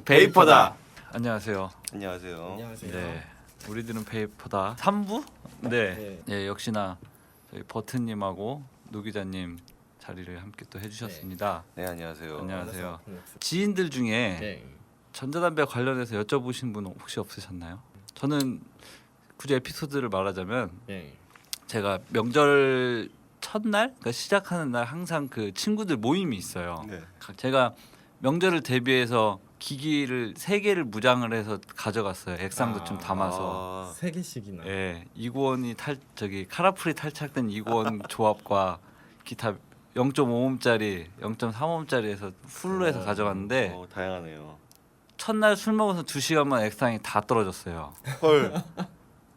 베이퍼다. 안녕하세요. 안녕하세요. 안녕하세요. 네, 우리들은 베이퍼다 3부? 네. 네, 역시나 저희 버튼님하고 노 기자님 자리를 함께 또 해주셨습니다. 네, 안녕하세요. 안녕하세요. 반갑습니다. 지인들 중에 네. 전자담배 관련해서 여쭤보신 분 혹시 없으셨나요? 저는 굳이 에피소드를 말하자면 네. 제가 명절 첫날, 그러니까 시작하는 날 항상 그 친구들 모임이 있어요. 네. 제가 명절을 대비해서 기기를 3개를 무장을 해서 가져갔어요. 액상도 좀 담아서. 3개씩이나. 예, 이구원이 카라풀이 탈착된 이구원 조합과 기타 0.5옴짜리, 0.3옴짜리에서 풀로 해서 가져갔는데 다양하네요. 첫날 술 먹어서 2시간만 액상이 다 떨어졌어요. 헐.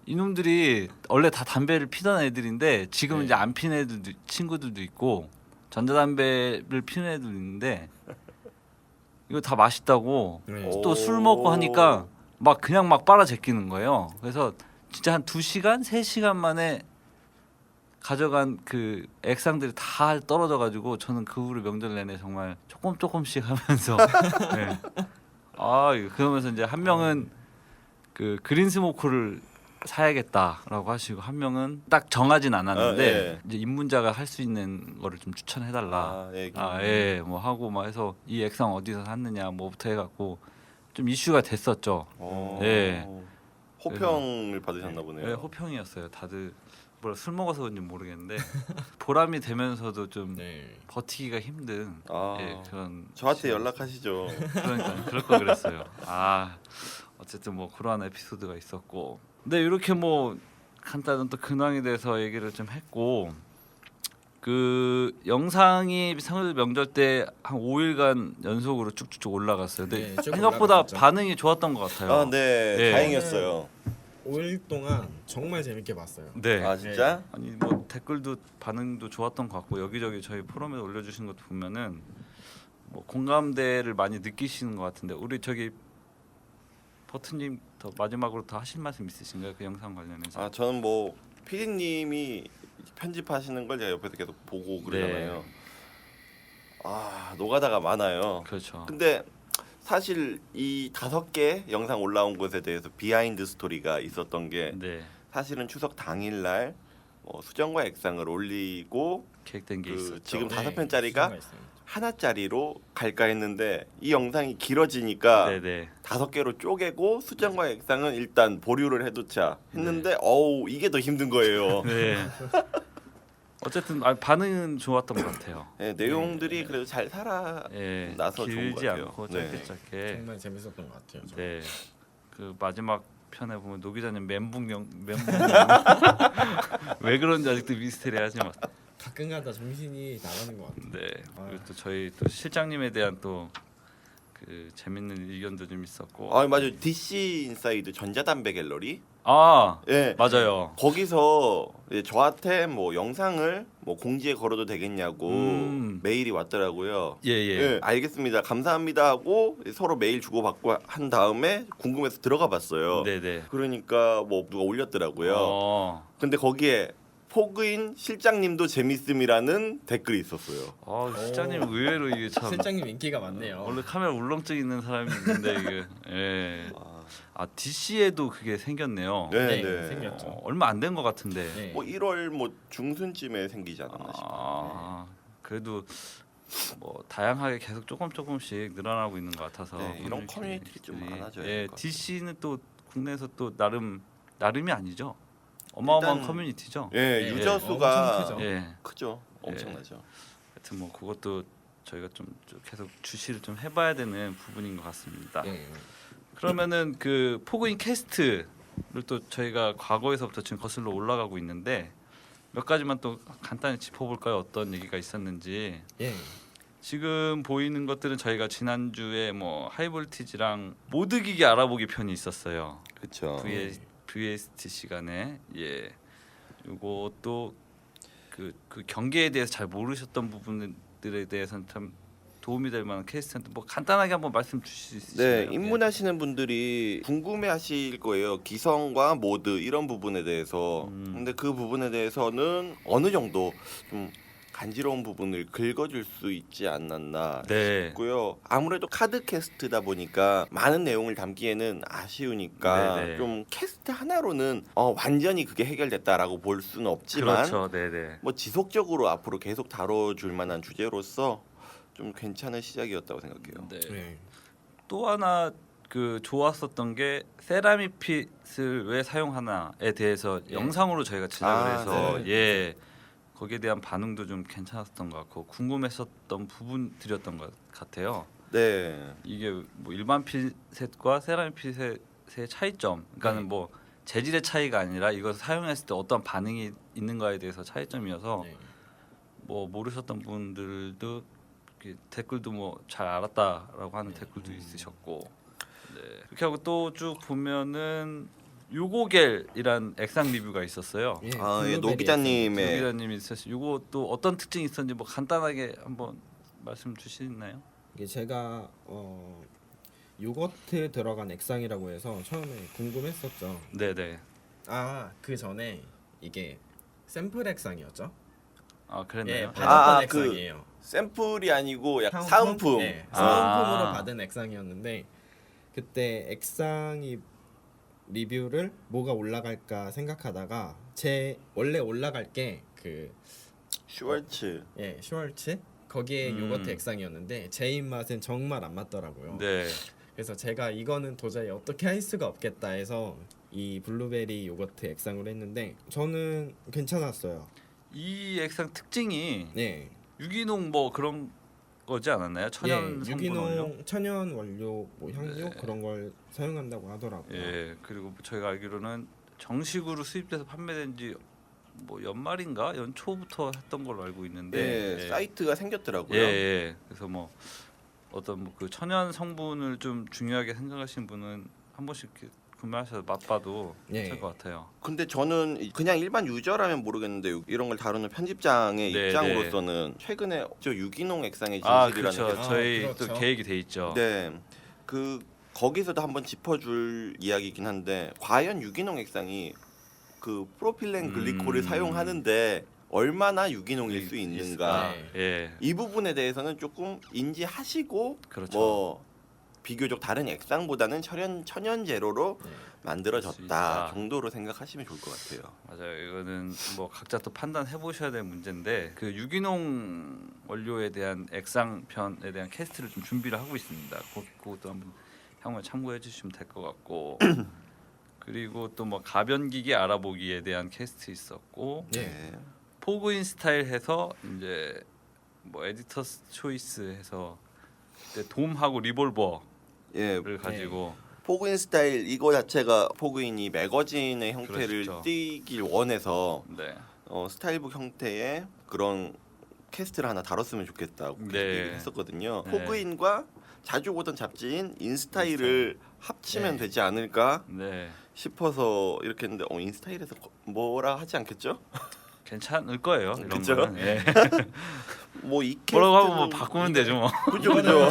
이놈들이 원래 다 담배를 피던 애들인데 지금은 네. 이제 안 피는 애들도 친구들도 있고 전자담배를 피는 애들도 있는데 이거 다 맛있다고 네. 또 술 먹고 하니까 막 그냥 막 빨아 제끼는 거예요. 그래서 진짜 한 2시간, 3시간 만에 가져간 그 액상들이 다 떨어져 가지고 저는 그 후로 명절 내내 정말 조금씩 하면서 네. 그러면서 이제 한 명은 그 그린 스모크를 사야겠다라고 하시고 한 명은 딱 정하진 않았는데 예. 이제 입문자가 할 수 있는 거를 좀 추천해 달라. 뭐 하고 막 해서 이 액상 어디서 샀느냐 뭐부터 해갖고 좀 이슈가 됐었죠. 예. 호평을 받으셨나 보네요. 네, 호평이었어요. 다들 술 먹어서 그런지 모르겠는데 보람이 되면서도 좀 네. 버티기가 힘든 그런. 저한테 연락하시죠. 그러니까 그럴 거 그랬어요. 어쨌든 뭐 그러한 에피소드가 있었고, 근데 이렇게 뭐 간단한 또 근황에 대해서 얘기를 좀 했고, 그 영상이 상을 명절 때 한 5일간 연속으로 쭉쭉 올라갔어요. 근데 네, 쭉 생각보다 올라갔었죠. 반응이 좋았던 것 같아요. 네, 네. 다행이었어요. 5일 동안 정말 재밌게 봤어요. 네. 진짜? 아니 뭐 댓글도 반응도 좋았던 것 같고 여기저기 저희 포럼에 올려주신 것도 보면은 뭐 공감대를 많이 느끼시는 것 같은데 우리 저기 버튼님 더 마지막으로 더 하실 말씀 있으신가요? 그 영상 관련해서? 저는 뭐 피디님이 편집하시는 걸 제가 옆에서 계속 보고 그러잖아요. 노가다가 많아요. 그렇죠. 근데 사실 이 5개 영상 올라온 것에 대해서 비하인드 스토리가 있었던 게 네. 사실은 추석 당일날 수정과 액상을 올리고 계획된 게 있었죠. 지금 네, 5편짜리가 수가 있어요. 하나짜리로 갈까 했는데 이 영상이 길어지니까 네네. 5개로 쪼개고 수정과 액상은 일단 보류를 해두자 했는데 이게 더 힘든 거예요. 네. 어쨌든 반응은 좋았던 것 같아요. 네, 내용들이 그래도 잘 살아 예, 나서 좋은 것 길지 같아요. 않고 네. 짧게. 정말 재밌었던 것 같아요. 저는. 네. 그 마지막 편에 보면 노 기자님 멘붕 왜 그런지 아직도 미스테리하지만. 가끔가다 정신이 나가는 것 같아요. 네. 그리고 또 저희 또 실장님에 대한 또 그 재밌는 의견도 좀 있었고. 맞아요. DC 인사이드 전자담배 갤러리. 예. 맞아요. 거기서 저한테 뭐 영상을 뭐 공지에 걸어도 되겠냐고 메일이 왔더라고요. 예. 알겠습니다. 감사합니다 하고 서로 메일 주고받고 한 다음에 궁금해서 들어가 봤어요. 네네. 그러니까 뭐 누가 올렸더라고요. 근데 거기에 포그인 실장님도 재밌음이라는 댓글이 있었어요. 실장님 의외로 이게 참 실장님 인기가 많네요. 원래 카메라 울렁증 있는 사람이 있는데 이게 DC에도 그게 생겼네요. 네. 생겼죠. 얼마 안 된 것 같은데. 네. 뭐 1월 뭐 중순쯤에 생기지 않았나 싶어요. 그래도 뭐 다양하게 계속 조금씩 늘어나고 있는 것 같아서 이런 커뮤니티들이 좀 많아져야 될 것 같아요. DC는 또 국내에서 또 나름이 아니죠. 어마어마한 일단, 커뮤니티죠. 유저 엄청 수가 크죠. 크죠. 엄청나죠. 하여튼 뭐 그것도 저희가 좀 계속 주시를 좀 해봐야 되는 부분인 것 같습니다. 그러면은 그 포그인 캐스트를 또 저희가 과거에서부터 지금 거슬러 올라가고 있는데 몇 가지만 또 간단히 짚어볼까요? 어떤 얘기가 있었는지. 예. 지금 보이는 것들은 저희가 지난주에 뭐 하이볼티지랑 모드 기기 알아보기 편이 있었어요. 그렇죠. VST 시간에 요것도 그 경계에 대해서 잘 모르셨던 부분들에 대해서는 참 도움이 될 만한 케이스인데 뭐 간단하게 한번 말씀 주실 수 있나요? 네, 입문하시는 분들이 궁금해하실 거예요. 기성과 모드 이런 부분에 대해서. 근데 그 부분에 대해서는 어느 정도 좀 간지러운 부분을 긁어줄 수 있지 않았나 네. 싶고요. 아무래도 카드 캐스트다 보니까 많은 내용을 담기에는 아쉬우니까 네네. 좀 캐스트 하나로는 완전히 그게 해결됐다라고 볼 수는 없지만 그렇죠. 네네. 뭐 지속적으로 앞으로 계속 다뤄줄 만한 주제로서 좀 괜찮은 시작이었다고 생각해요. 네. 네. 또 하나 그 좋았었던 게 세라믹핏을 왜 사용하나에 대해서 예. 영상으로 저희가 제작을 아, 해서 네. 예 거기에 대한 반응도 좀 괜찮았던 것 같고 궁금했었던 부분들이었던 것 같아요. 네. 이게 뭐 일반 핏셋과 세라믹 핏셋의 차이점, 그러니까는 네. 뭐 재질의 차이가 아니라 이걸 사용했을 때 어떤 반응이 있는가에 대해서 차이점이어서 네. 뭐 모르셨던 분들도 이렇게 댓글도 뭐 잘 알았다라고 하는 댓글도 있으셨고, 네. 그렇게 하고 또 쭉 보면은 유고겔이란 액상 리뷰가 있었어요. 예, 아, 예, 블루베리 노 기자님의 조 기자님이 있었어요. 이거 또 어떤 특징이 있었는지 뭐 간단하게 한번 말씀 주시나요? 이게 제가 요거트 들어간 액상이라고 해서 처음에 궁금했었죠. 네네. 그 전에 이게 샘플 액상이었죠? 아 예, 그랬나요? 받았던 아, 액상이에요. 샘플이 아니고 약간 사은품. 네, 아. 사은품으로 받은 액상이었는데 그때 액상이 리뷰를 뭐가 올라갈까 생각하다가 제 원래 올라갈 게 그 슈왈츠. 슈얼츠 거기에 요거트 액상이었는데 제 입맛엔 정말 안 맞더라고요. 네. 그래서 제가 이거는 도저히 어떻게 할 수가 없겠다 해서 이 블루베리 요거트 액상으로 했는데 저는 괜찮았어요. 이 액상 특징이 네. 유기농 뭐 그런 거지 않았나요? 천연 성분 원료. 유기농 천연 원료 뭐 향료 그런 걸 사용한다고 하더라고요. 예. 그리고 저희가 알기로는 정식으로 수입돼서 판매된 지 뭐 연말인가 연초부터 했던 걸로 알고 있는데 네, 사이트가 생겼더라고요. 예, 예. 그래서 뭐 어떤 뭐 그 천연 성분을 좀 중요하게 생각하시는 분은 한 번씩 이렇게 구매하셔서 맛봐도 네. 괜찮을 것 같아요. 근데 저는 그냥 일반 유저라면 모르겠는데 이런 걸 다루는 편집장의 네, 입장으로서는 최근에 저 유기농 액상의 아 진실이라는 그렇죠. 게 저희 그렇죠. 또 계획이 돼 있죠. 네. 그 거기서도 한번 짚어줄 이야기긴 한데 과연 유기농 액상이 그 프로필렌 글리콜을 사용하는데 얼마나 유기농일 수 있는가 네. 예. 이 부분에 대해서는 조금 인지하시고 그렇죠. 뭐 비교적 다른 액상보다는 천연 재료로 네. 만들어졌다 있다. 정도로 생각하시면 좋을 것 같아요. 맞아요. 이거는 뭐 각자 또 판단해 보셔야 될 문제인데 그 유기농 원료에 대한 액상편에 대한 캐스트를 좀 준비를 하고 있습니다. 그것도 한번 향후에 참고해 주시면 될 것 같고 그리고 또 뭐 가변기계 알아보기에 대한 캐스트 있었고 네. 포그인 스타일 해서 이제 뭐 에디터스 초이스 해서 그때 돔하고 리볼버를 예, 가지고 포그인 스타일 이거 자체가 포그인이 매거진의 형태를 그렇죠. 띠길 원해서 네. 스타일북 형태의 그런 캐스트를 하나 다뤘으면 좋겠다고 계속 네. 얘기를 했었거든요. 네. 포그인과 자주 보던 잡지인 인스타일을 합치면 네. 되지 않을까 네. 싶어서 이렇게 했는데 인스타일에서 뭐라 하지 않겠죠? 괜찮을 거예요. 이런 그쵸? 거는. 예. 뭐이 뭐라고 하면 뭐 바꾸면 되죠 뭐. 그죠 그죠.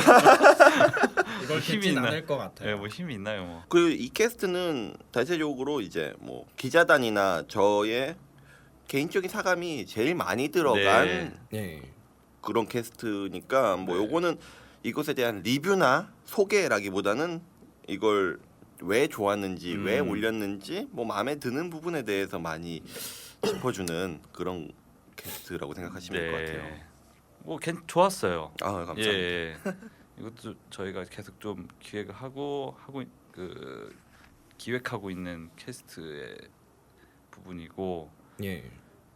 이걸 힘이 듣진 있나? 않을 것 같아요. 예, 뭐 힘이 있나요 뭐. 그 이 캐스트는 대체적으로 이제 뭐 기자단이나 저의 개인적인 사감이 제일 많이 들어간 네. 네. 그런 캐스트니까 뭐 네. 요거는 이것에 대한 리뷰나 소개라기보다는 이걸 왜 좋았는지 왜 올렸는지 뭐 마음에 드는 부분에 대해서 많이 짚어주는 그런 캐스트라고 생각하시면 될 것 같아요. 뭐 좋았어요. 아 감사합니다. 예. 이것도 저희가 계속 좀 기획을 하고 그 기획하고 있는 캐스트의 부분이고 예.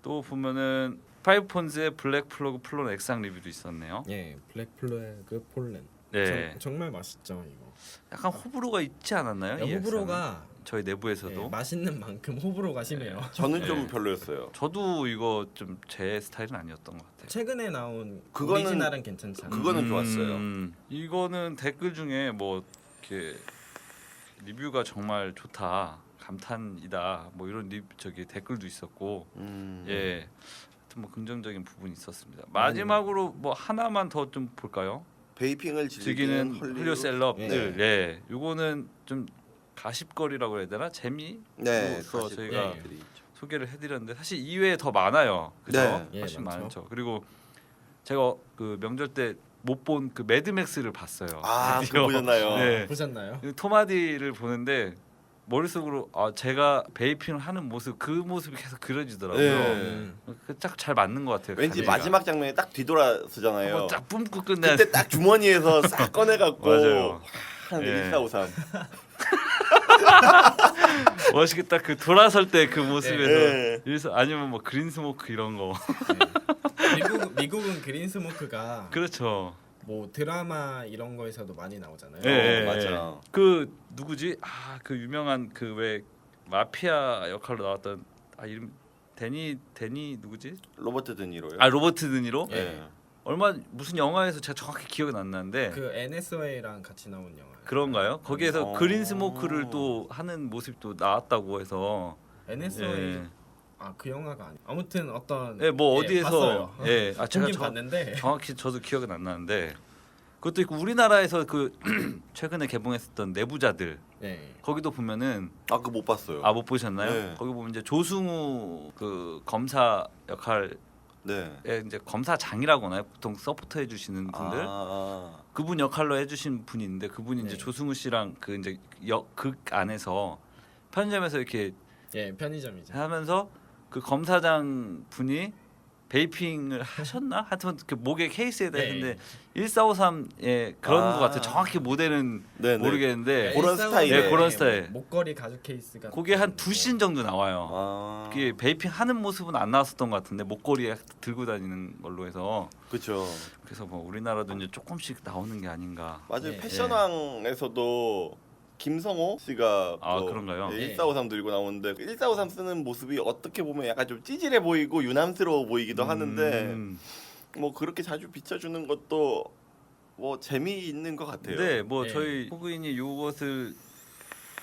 또 보면은 파이브폰즈의 블랙 플러그 플론 액상 리뷰도 있었네요. 예. 블랙 플래그 폴렌. 네. 정말 맛있죠 이거. 약간 호불호가 있지 않았나요? 이 호불호가 액상은? 저희 내부에서도 예, 맛있는 만큼 호불호가 심해요. 저는 좀 네. 별로였어요. 저도 이거 좀 제 스타일은 아니었던 것 같아요. 최근에 나온 그거는- 오리지널은 괜찮잖아요. 그거는 좋았어요. 이거는 댓글 중에 뭐 이렇게 리뷰가 정말 좋다, 감탄이다, 뭐 이런 저기 댓글도 있었고, 예, 하여튼 뭐 긍정적인 부분이 있었습니다. 마지막으로 뭐 하나만 더 좀 볼까요? 베이핑을 즐기는 즐기는 헐리우드 셀럽들, 네. 예, 요거는 좀 가십거리라고 해야 되나 재미? 네, 그래서 사실 저희가 그들이 있죠. 소개를 해드렸는데 사실 이외에 더 많아요. 그죠? 네. 예, 훨씬 많죠. 많죠. 그리고 제가 그 명절 때 못 본 그 매드맥스를 봤어요. 아, 드디어. 그거 보셨나요? 네. 보셨나요? 토마디를 보는데 머릿속으로 제가 베이핑을 하는 모습 그 모습이 계속 그려지더라고요. 네. 딱 잘 맞는 것 같아요. 왠지 가지가. 마지막 장면에 딱 뒤돌아서잖아요. 한번 딱 뿜고 끝내. 그때 딱 주머니에서 싹 꺼내갖고 맞아요. 하는 게 예. 1453. 멋있겠다. 그 돌아설 때 그 모습에서 예. 일서 아니면 뭐 그린 스모크 이런 거. 미국은 그린 스모크가 그렇죠. 뭐 드라마 이런 거에서도 많이 나오잖아요. 예, 맞아. 그 누구지? 그 유명한 그 왜 마피아 역할로 나왔던 이름 데니 누구지? 로버트 드니로요. 로버트 드니로. 예. 얼마 무슨 영화에서 제가 정확히 기억은 안 나는데 그 NSY랑 같이 나온 영화. 그런가요? 거기에서 어. 그린 스모크를 또 하는 모습도 나왔다고 해서 NSY 예. 그 영화가 아니. 아무튼 어떤 뭐 어디에서 봤어요. 제가 보긴 봤는데 정확히 저도 기억은 안 나는데 그것도 있고 우리나라에서 그 최근에 개봉했었던 내부자들 네. 거기도 보면은 그거 못 봤어요. 못 보셨나요? 네. 거기 보면 이제 조승우 그 검사 역할에 네. 이제 검사장이라고 하나요? 보통 서포터 해주시는 분들 그분 역할로 해주신 분이 있는데 그분이 이제 네. 조승우 씨랑 그 이제 극 안에서 편의점에서 이렇게 편의점이죠. 하면서 그 검사장 분이 베이핑을 하셨나? 하여튼 그 목에 케이스에다 네. 했는데 1453에 그런 것 같아요. 정확히 모델은 네네. 모르겠는데 그런 스타일. 네, 그런 스타일. 목걸이 가죽 케이스가 그게 한 2씬 정도 나와요. 그게 베이핑 하는 모습은 안 나왔었던 것 같은데 목걸이에 들고 다니는 걸로 해서 그렇죠. 그래서 뭐 우리나라도 이제 조금씩 나오는 게 아닌가. 맞아요. 네. 패션왕에서도 김성호 씨가 그런가요? 1453 들고 나오는데 1453 쓰는 모습이 어떻게 보면 약간 좀 찌질해 보이고 유남스러워 보이기도 하는데 뭐 그렇게 자주 비춰주는 것도 뭐 재미있는 것 같아요. 네, 뭐 네. 저희 호구인이 이것을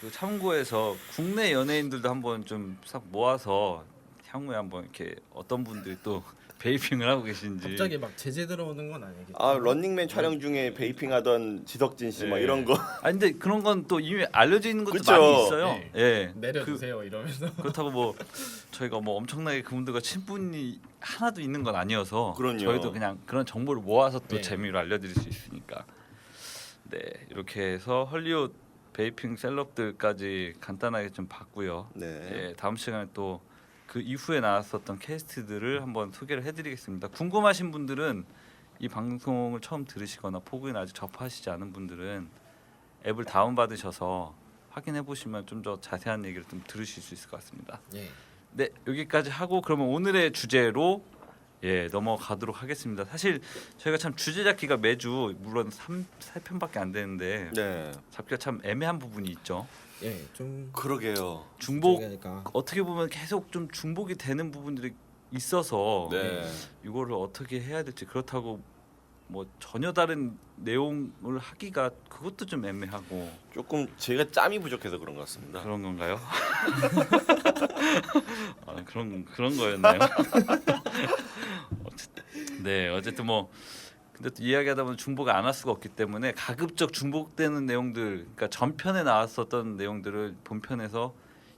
그 참고해서 국내 연예인들도 한번 좀 싹 모아서 향후에 한번 이렇게 어떤 분들이 또 베이핑을 하고 계신지. 갑자기 막 제재 들어오는 건 아니겠죠? 런닝맨 촬영 중에 베이핑하던 지석진 씨 막 네. 이런 거. 근데 그런 건 또 이미 알려져 있는 것도 그쵸? 많이 있어요. 네. 예. 내려주세요 이러면서. 그렇다고 뭐 저희가 뭐 엄청나게 그분들과 친분이 하나도 있는 건 아니어서 그럼요. 저희도 그냥 그런 정보를 모아서 또 네. 재미로 알려드릴 수 있으니까. 네, 이렇게 해서 헐리우드 베이핑 셀럽들까지 간단하게 좀 봤고요. 네. 예, 다음 시간에 또 그 이후에 나왔었던 캐스트들을 한번 소개를 해드리겠습니다. 궁금하신 분들은 이 방송을 처음 들으시거나 포그인 아직 접하시지 않은 분들은 앱을 다운 받으셔서 확인해 보시면 좀 더 자세한 얘기를 좀 들으실 수 있을 것 같습니다. 예. 네, 여기까지 하고 그러면 오늘의 주제로 넘어가도록 하겠습니다. 사실 저희가 참 주제 잡기가 매주 물론 3편밖에 안 되는데 네. 잡기가 참 애매한 부분이 있죠. 좀 그러게요. 중복 그러니까 어떻게 보면 계속 좀 중복이 되는 부분들이 있어서 네. 이거를 어떻게 해야 될지 그렇다고 뭐 전혀 다른 내용을 하기가 그것도 좀 애매하고 조금 제가 짬이 부족해서 그런 것 같습니다. 그런 건가요? 그런 거였나요? 어쨌든 뭐 근데 또 이야기하다 보면 중복을 안 할 수가 없기 때문에 가급적 중복되는 내용들, 그러니까 전편에 나왔었던 내용들을 본편에서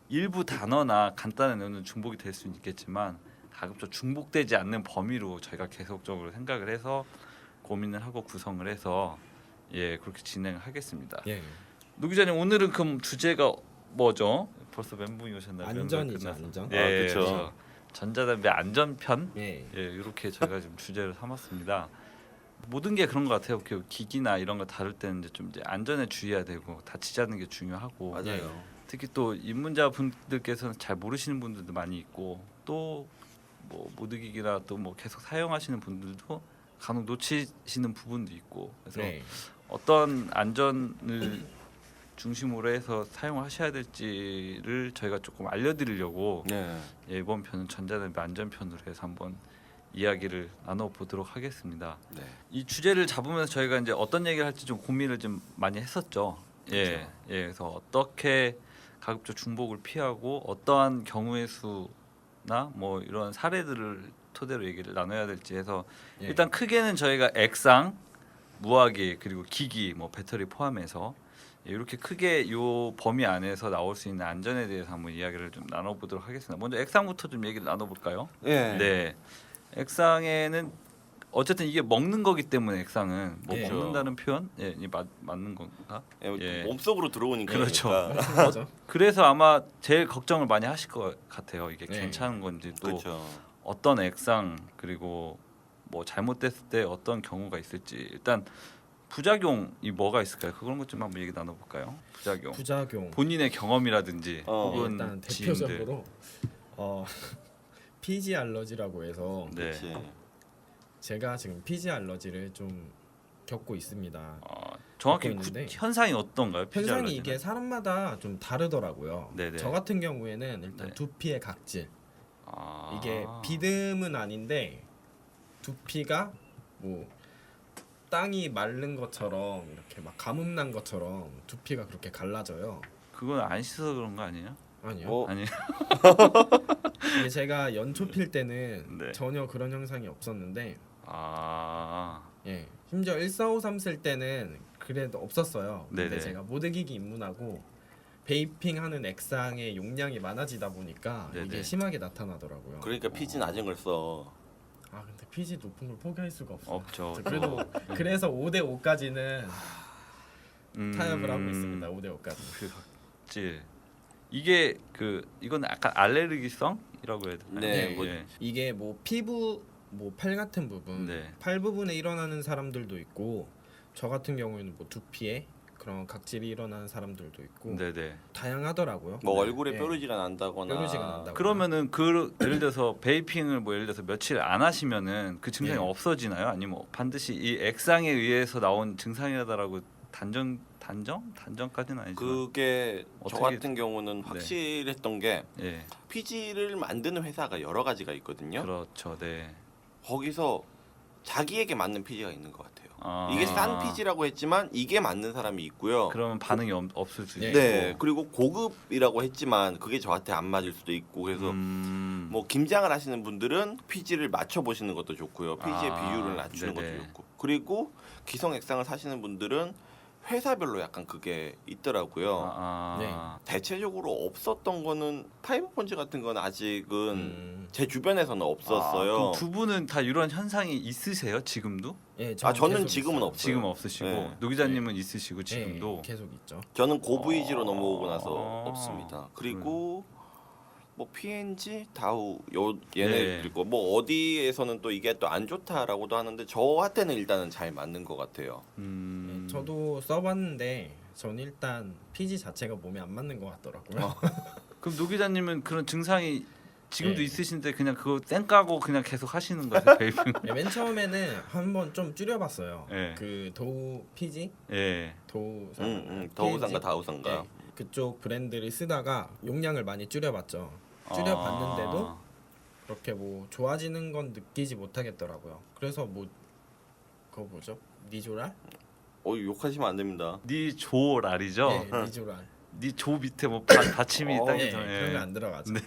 일부 단어나 간단한 내용은 중복이 될 수는 있겠지만 가급적 중복되지 않는 범위로 저희가 계속적으로 생각을 해서 고민을 하고 구성을 해서 그렇게 진행을 하겠습니다. 예. 노 기자님 오늘은 그럼 주제가 뭐죠? 벌써 멘붕이 오셨나요? 안전이죠, 끝나서. 안전. 그쵸. 그렇죠. 전자담배 안전편 예. 이렇게 저희가 좀 주제를 삼았습니다. 모든 게 그런 것 같아요. 그 기기나 이런 거 다룰 때는 이제 좀 이제 안전에 주의해야 되고 다치지 않는 게 중요하고 맞아요. 특히 또 입문자 분들께서는 잘 모르시는 분들도 많이 있고 또 뭐 모드기기나 또 뭐 계속 사용하시는 분들도 간혹 놓치시는 부분도 있고 그래서 네. 어떤 안전을 중심으로 해서 사용하셔야 될지를 저희가 조금 알려드리려고 네. 이번 편은 전자담배 안전편으로 해서 한번 이야기를 나눠보도록 하겠습니다. 네. 이 주제를 잡으면서 저희가 이제 어떤 얘기를 할지 좀 고민을 좀 많이 했었죠. 그렇죠. 그래서 어떻게 가급적 중복을 피하고 어떠한 경우의 수나 뭐 이런 사례들을 토대로 얘기를 나눠야 될지 해서 예. 일단 크게는 저희가 액상, 무화기 그리고 기기, 뭐 배터리 포함해서 이렇게 크게 요 범위 안에서 나올 수 있는 안전에 대해서 한번 이야기를 좀 나눠보도록 하겠습니다. 먼저 액상부터 좀 얘기를 나눠볼까요? 예. 네, 액상에는 어쨌든 이게 먹는 거기 때문에 액상은 뭐 예. 먹는다는 표현 맞는 건가? 예, 예. 몸속으로 들어오니까. 그렇죠. 그러니까. 그렇죠. 그래서 아마 제일 걱정을 많이 하실 것 같아요. 이게 네. 괜찮은 건지 또 그렇죠. 어떤 액상 그리고 뭐 잘못됐을 때 어떤 경우가 있을지 일단 부작용이 뭐가 있을까요? 그런 것 좀 한번 얘기 나눠볼까요? 부작용. 부작용. 본인의 경험이라든지 혹은 일단 지인들. 대표적으로 피지 알러지라고 해서 네. 그렇지. 제가 지금 피지 알러지를 좀 겪고 있습니다. 정확히 겪고 있는데 현상이 어떤가요? 피지 현상이 알러지는? 이게 사람마다 좀 다르더라고요. 네네. 저 같은 경우에는 일단 네. 두피의 각질. 아. 이게 비듬은 아닌데 두피가 뭐 땅이 마른 것처럼 이렇게 막 가뭄 난 것처럼 두피가 그렇게 갈라져요. 그건 안 씻어서 그런 거 아니에요? 아니요. 아니. 이게 제가 연초 필 때는 네. 전혀 그런 현상이 없었는데 네. 심지어 1453 쓸 때는 그래도 없었어요. 근데 네네. 제가 모드기기 입문하고 베이핑하는 액상의 용량이 많아지다 보니까 네네. 이게 심하게 나타나더라고요. 그러니까 피지 낮은 걸 써. 근데 피지 높은 걸 포기할 수가 없어요. 없죠. 그래도 그래서 5대 5까지는 타협을 하고 음. 있습니다. 5대 5까지. 그 각질 이게 이건 약간 알레르기성이라고 해야 되나요? 네, 뭐 예. 이게 뭐 피부 뭐 팔 같은 부분, 네. 팔 부분에 일어나는 사람들도 있고 저 같은 경우에는 뭐 두피에 그런 각질이 일어나는 사람들도 있고 네네. 다양하더라고요. 뭐 네. 얼굴에 예. 뾰루지가 난다거나. 뾰루지가 난다거나. 그러면은 예를 들어서 베이핑을 뭐 예를 들어서 며칠 안 하시면은 그 증상이 네. 없어지나요? 아니면 반드시 이 액상에 의해서 나온 증상이다라고 단정까지는 아니지만 그게 저 어떻게- 같은 경우는 확실했던 게 예. 피지를 만드는 회사가 여러 가지가 있거든요. 그렇죠. 네. 거기서 자기에게 맞는 피지가 있는 것 같아요. 아. 이게 싼 피지라고 했지만 이게 맞는 사람이 있고요. 그러면 반응이 없을 수 네. 있고. 네, 그리고 고급이라고 했지만 그게 저한테 안 맞을 수도 있고 그래서 뭐 김장을 하시는 분들은 피지를 맞춰 보시는 것도 좋고요. 피지의 비율을 낮추는 네네. 것도 좋고. 그리고 기성 액상을 사시는 분들은 회사별로 약간 그게 있더라고요. 네. 대체적으로 없었던 거는 파이브폰즈 같은 건 아직은 제 주변에서는 그럼 없었어요. 두 분은 다 이런 현상이 있으세요? 지금도? 예, 저는 계속 지금은 있어요. 없어요. 지금 없으시고 네. 노 기자님은 있으시고 예, 지금도. 계속 있죠. 저는 고브이지로 넘어오고 나서 아. 없습니다. 그리고 뭐 PNG, 다우 얘네 네. 그리고 뭐 어디에서는 또 이게 또 안 좋다라고도 하는데 저한테는 일단은 잘 맞는 것 같아요. 예, 저도 써봤는데 전 일단 피지 자체가 몸에 안 맞는 것 같더라고요. 그럼 노 기자님은 그런 증상이 지금도 네. 있으신데 그냥 그거 쌩 까고 그냥 계속 하시는 거예요, 베이핑? 예, 맨 처음에는 한번 좀 줄여봤어요. 예. 그 도우 피지, 예. 도우상, 더우상가 PNG? 다우상가. 예, 그쪽 브랜드를 쓰다가 용량을 많이 줄여봤죠. 줄여봤는데도 그렇게 뭐 좋아지는 건 느끼지 못하겠더라고요. 그래서 뭐 그거 뭐죠? 니조랄? 욕하시면 안 됩니다. 니조랄이죠. 네, 니조랄. 니조 밑에 뭐 받침이 딱 네, 있죠. 그런 거 안 들어가죠. 네.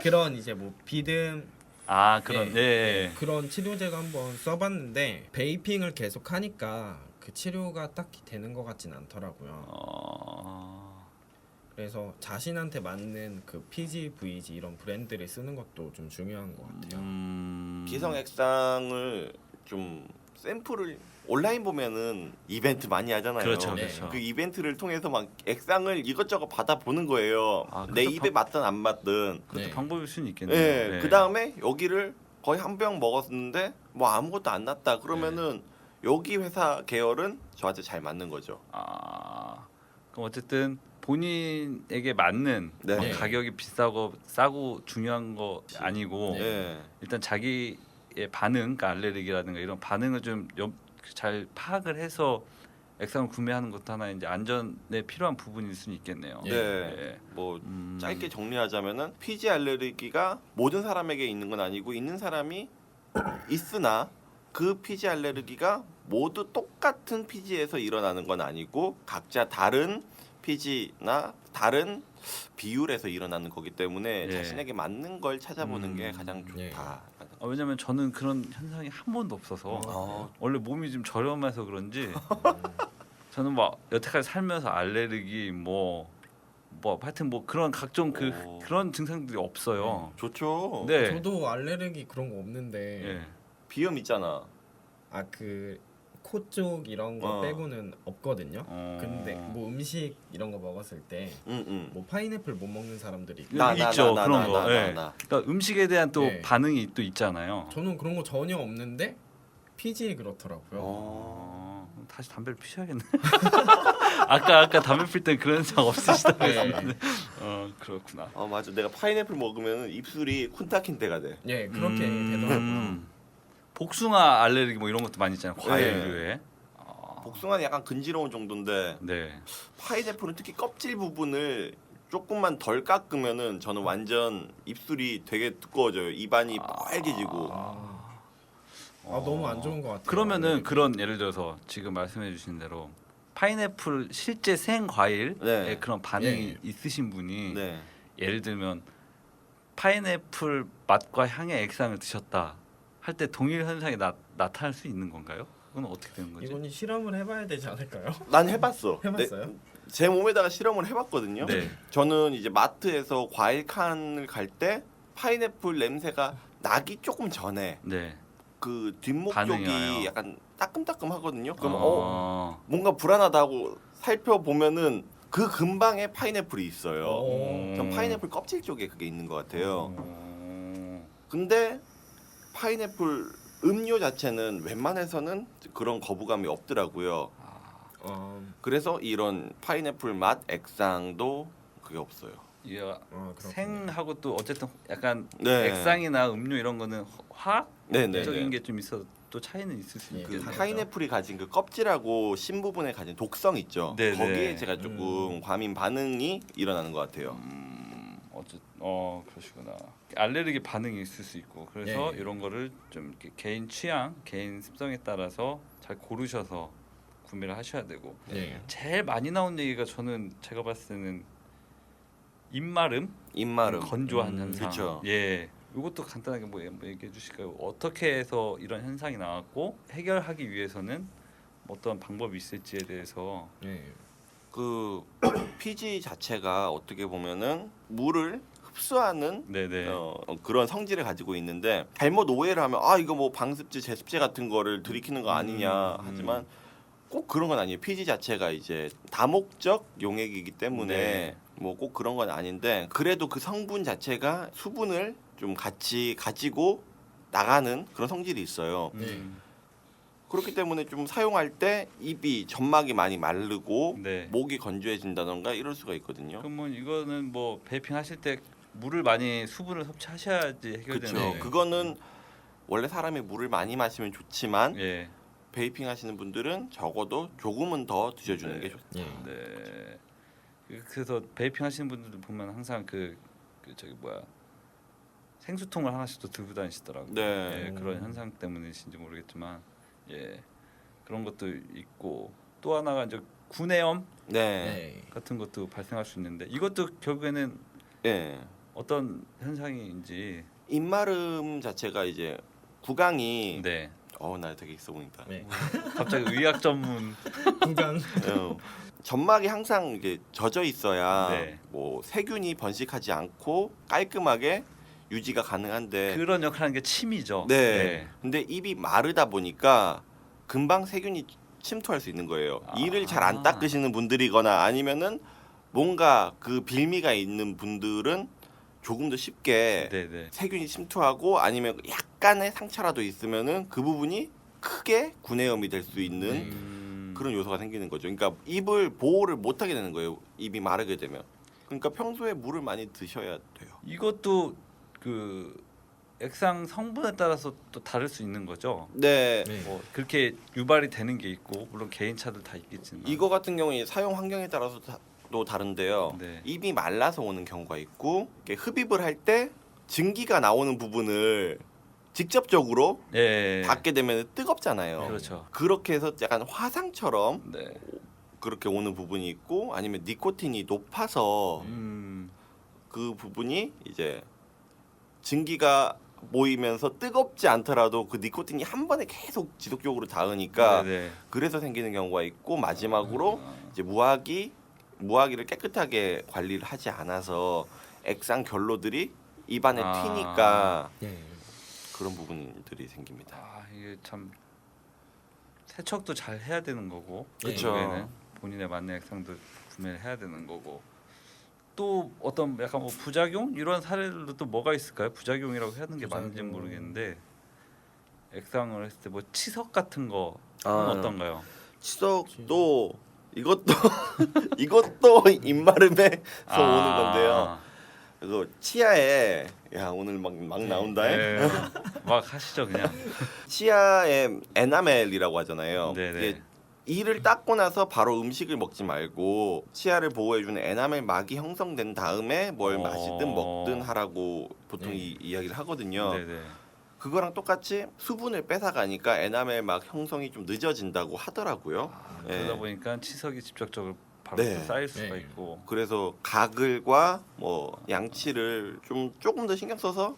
그런 이제 뭐 비듬 그런 네, 예. 그런 치료제가 한번 써봤는데 베이핑을 계속 하니까 그 치료가 딱히 되는 것 같진 않더라고요. 그래서 자신한테 맞는 그 PG, VG 이런 브랜드를 쓰는 것도 좀 중요한 것 같아요. 기성 액상을 좀 샘플을 온라인 보면은 이벤트 많이 하잖아요. 그렇죠, 네. 그렇죠. 그 이벤트를 통해서 막 액상을 이것저것 받아 보는 거예요. 내 그것도 입에 맞든 안 맞든. 그것도 네. 방법일 수는 있겠네요. 예. 네. 그 다음에 여기를 거의 한 병 먹었는데 뭐 아무것도 안 났다. 그러면은 여기 회사 계열은 저한테 잘 맞는 거죠. 그럼 어쨌든 본인에게 맞는 네. 뭐 가격이 비싸고 싸고 중요한 거 아니고 네. 예. 일단 자기의 반응, 그러니까 알레르기라든가 이런 반응을 좀 잘 파악을 해서 액상을 구매하는 것도 하나 이제 안전에 필요한 부분일 수는 있겠네요. 예. 네. 예. 뭐 음. 짧게 정리하자면은 피지 알레르기가 모든 사람에게 있는 건 아니고 있는 사람이 있으나 그 피지 알레르기가 모두 똑같은 피지에서 일어나는 건 아니고 각자 다른 피지나 다른 비율에서 일어나는 거기 때문에 예. 자신에게 맞는 걸 찾아보는 게 가장 예. 좋다. 왜냐면 저는 그런 현상이 한 번도 없어서 원래 몸이 좀 저렴해서 그런지 저는 뭐 여태까지 살면서 알레르기 뭐 하여튼 뭐 그런 각종 그런 증상들이 없어요. 좋죠. 네. 저도 알레르기 그런 거 없는데 예. 비염 있잖아. 그 코 쪽 이런 거 빼고는 없거든요. 어. 근데 뭐 음식 이런 거 먹었을 때 뭐 파인애플 못 먹는 사람들이 있고 있죠 그런 거. 예. 나. 그러니까 음식에 대한 또 네. 반응이 또 있잖아요. 저는 그런 거 전혀 없는데 피지 그렇더라고요. 다시 담배를 피셔야겠네. 아까 담배 필 땐 그런 현상 없으시다고 네. 했는데. 그렇구나. 맞아. 내가 파인애플 먹으면 입술이 쿤타킨테가 돼. 예, 그렇게 되더라고요. 복숭아 알레르기 뭐 이런 것도 많이 있잖아요. 과일류에. 복숭아는 약간 근지러운 정도인데 네. 파인애플은 특히 껍질 부분을 조금만 덜 깎으면은 저는 완전 입술이 되게 두꺼워져요. 입안이 빨개지고. 너무 안 좋은 것 같아요. 그러면은 그런 예를 들어서 지금 말씀해 주신 대로 파인애플 실제 생 과일에 네. 그런 반응이 네. 있으신 분이 네. 예를 들면 파인애플 맛과 향의 액상을 드셨다 할 때 동일 현상이 나타날 수 있는 건가요? 그건 어떻게 되는 거지? 이건 실험을 해봐야 되지 않을까요? 난 해봤어. 해봤어요? 제 몸에다가 실험을 해봤거든요. 네. 저는 이제 마트에서 과일 칸을 갈 때 파인애플 냄새가 나기 조금 전에 네. 그 뒷목 반응이 쪽이 와요. 약간 따끔따끔하거든요. 그럼 뭔가 불안하다고 살펴보면은 그 근방에 파인애플이 있어요. 전 파인애플 껍질 쪽에 그게 있는 것 같아요. 근데 파인애플 음료 자체는 웬만해서는 그런 거부감이 없더라고요. 그래서 이런 파인애플 맛 액상도 그게 없어요. 이게 그렇군요. 생하고 또 어쨌든 약간 네. 액상이나 음료 이런 거는 네네. 화학적인 게 좀 있어 또 차이는 있을 수 예. 그 있겠네요. 파인애플이 가진 그 껍질하고 심 부분에 가진 독성 있죠. 네네. 거기에 제가 조금 과민 반응이 일어나는 것 같아요. 그러시구나. 알레르기 반응이 있을 수 있고 그래서 예. 이런 거를 좀 이렇게 개인 취향, 개인 습성에 따라서 잘 고르셔서 구매를 하셔야 되고 예. 제일 많이 나온 얘기가 저는 제가 봤을 때는 입마름, 입마름. 건조한 현상. 그쵸. 예. 이것도 간단하게 뭐 얘기해 주실까요? 어떻게 해서 이런 현상이 나왔고 해결하기 위해서는 어떤 방법이 있을지에 대해서. 예. 그 피지 자체가 어떻게 보면은 물을 흡수하는 네네. 그런 성질을 가지고 있는데 잘못 오해를 하면 이거 뭐 방습제, 제습제 같은 거를 들이키는 거 아니냐 하지만 꼭 그런 건 아니에요. 피지 자체가 이제 다목적 용액이기 때문에 네. 뭐 꼭 그런 건 아닌데 그래도 그 성분 자체가 수분을 좀 같이 가지고 나가는 그런 성질이 있어요. 그렇기 때문에 좀 사용할 때 입이 점막이 많이 마르고 네. 목이 건조해진다던가 이럴 수가 있거든요. 그러면 이거는 뭐 베이핑 하실 때 물을 많이 수분을 섭취하셔야지 해결되는 그렇죠. 거예요. 그거는 원래 사람이 물을 많이 마시면 좋지만 예. 베이핑 하시는 분들은 적어도 조금은 더 드셔주는 네. 게 좋다. 예. 네. 그래서 베이핑 하시는 분들 보면 항상 그 저기 뭐야 생수통을 하나씩 또 들고 다니시더라고요. 네. 예, 그런 현상 때문이신지 모르겠지만 예 그런 것도 있고 또 하나가 이제 구내염 네. 예. 같은 것도 발생할 수 있는데 이것도 결국에는 네. 어떤 현상인지 입마름 자체가 이제 구강이 네 나 되게 있어 보인다. 네. 갑자기 의학 전문 구강. 점막이 항상 이게 젖어 있어야 네. 뭐 세균이 번식하지 않고 깔끔하게 유지가 가능한데 그런 역할하는 게 침이죠. 네. 근데 입이 마르다 보니까 금방 세균이 침투할 수 있는 거예요. 이를 잘 안 닦으시는 분들이거나 아니면은 뭔가 그 빌미가 있는 분들은 조금 더 쉽게 네네. 세균이 침투하고 아니면 약간의 상처라도 있으면은 그 부분이 크게 구내염이 될 수 있는 그런 요소가 생기는 거죠. 그러니까 입을 보호를 못 하게 되는 거예요. 입이 마르게 되면. 그러니까 평소에 물을 많이 드셔야 돼요. 이것도 그 액상 성분에 따라서 또 다를 수 있는 거죠. 네. 네. 뭐 그렇게 유발이 되는 게 있고 물론 개인차들 다 있겠지만 이거 같은 경우에 사용 환경에 따라서 또 다른데요. 네. 입이 말라서 오는 경우가 있고 이렇게 흡입을 할 때 증기가 나오는 부분을 직접적으로 예. 닿게 되면 뜨겁잖아요. 그렇죠. 그렇게 해서 약간 화상처럼 네. 그렇게 오는 부분이 있고 아니면 니코틴이 높아서 음. 그 부분이 이제 증기가 모이면서 뜨겁지 않더라도 그 니코틴이 한 번에 계속 지속적으로 닿으니까 네네. 그래서 생기는 경우가 있고 마지막으로 이제 무화기를 깨끗하게 관리를 하지 않아서 액상 결로들이 입안에 튀니까 예. 그런 부분들이 생깁니다. 이게 참 세척도 잘 해야 되는 거고 그쵸. 결국에는 본인에 맞는 액상도 구매를 해야 되는 거고 또 어떤 약간 뭐 부작용 이런 사례들도 또 뭐가 있을까요? 부작용이라고 해야 하는 게 맞는지 는 모르겠는데 액상을 했을 때 뭐 치석 같은 거는 어떤가요? 치석도 이것도 이것도 입마름에서 오는 건데요. 그래서 치아에 야 오늘 막 나온다. 네. 막 하시죠 그냥. 치아에 에나멜이라고 하잖아요. 네네. 이게 이를 닦고 나서 바로 음식을 먹지 말고 치아를 보호해주는 에나멜 막이 형성된 다음에 뭘 마시든 먹든 하라고 보통 이야기를 하거든요. 네네. 그거랑 똑같이 수분을 뺏어가니까 에나멜 막 형성이 좀 늦어진다고 하더라고요. 그러다 예. 보니까 치석이 직접적으로 바로 네. 또 쌓일 수가 네. 있고. 그래서 가글과 뭐 양치를 좀 조금 더 신경 써서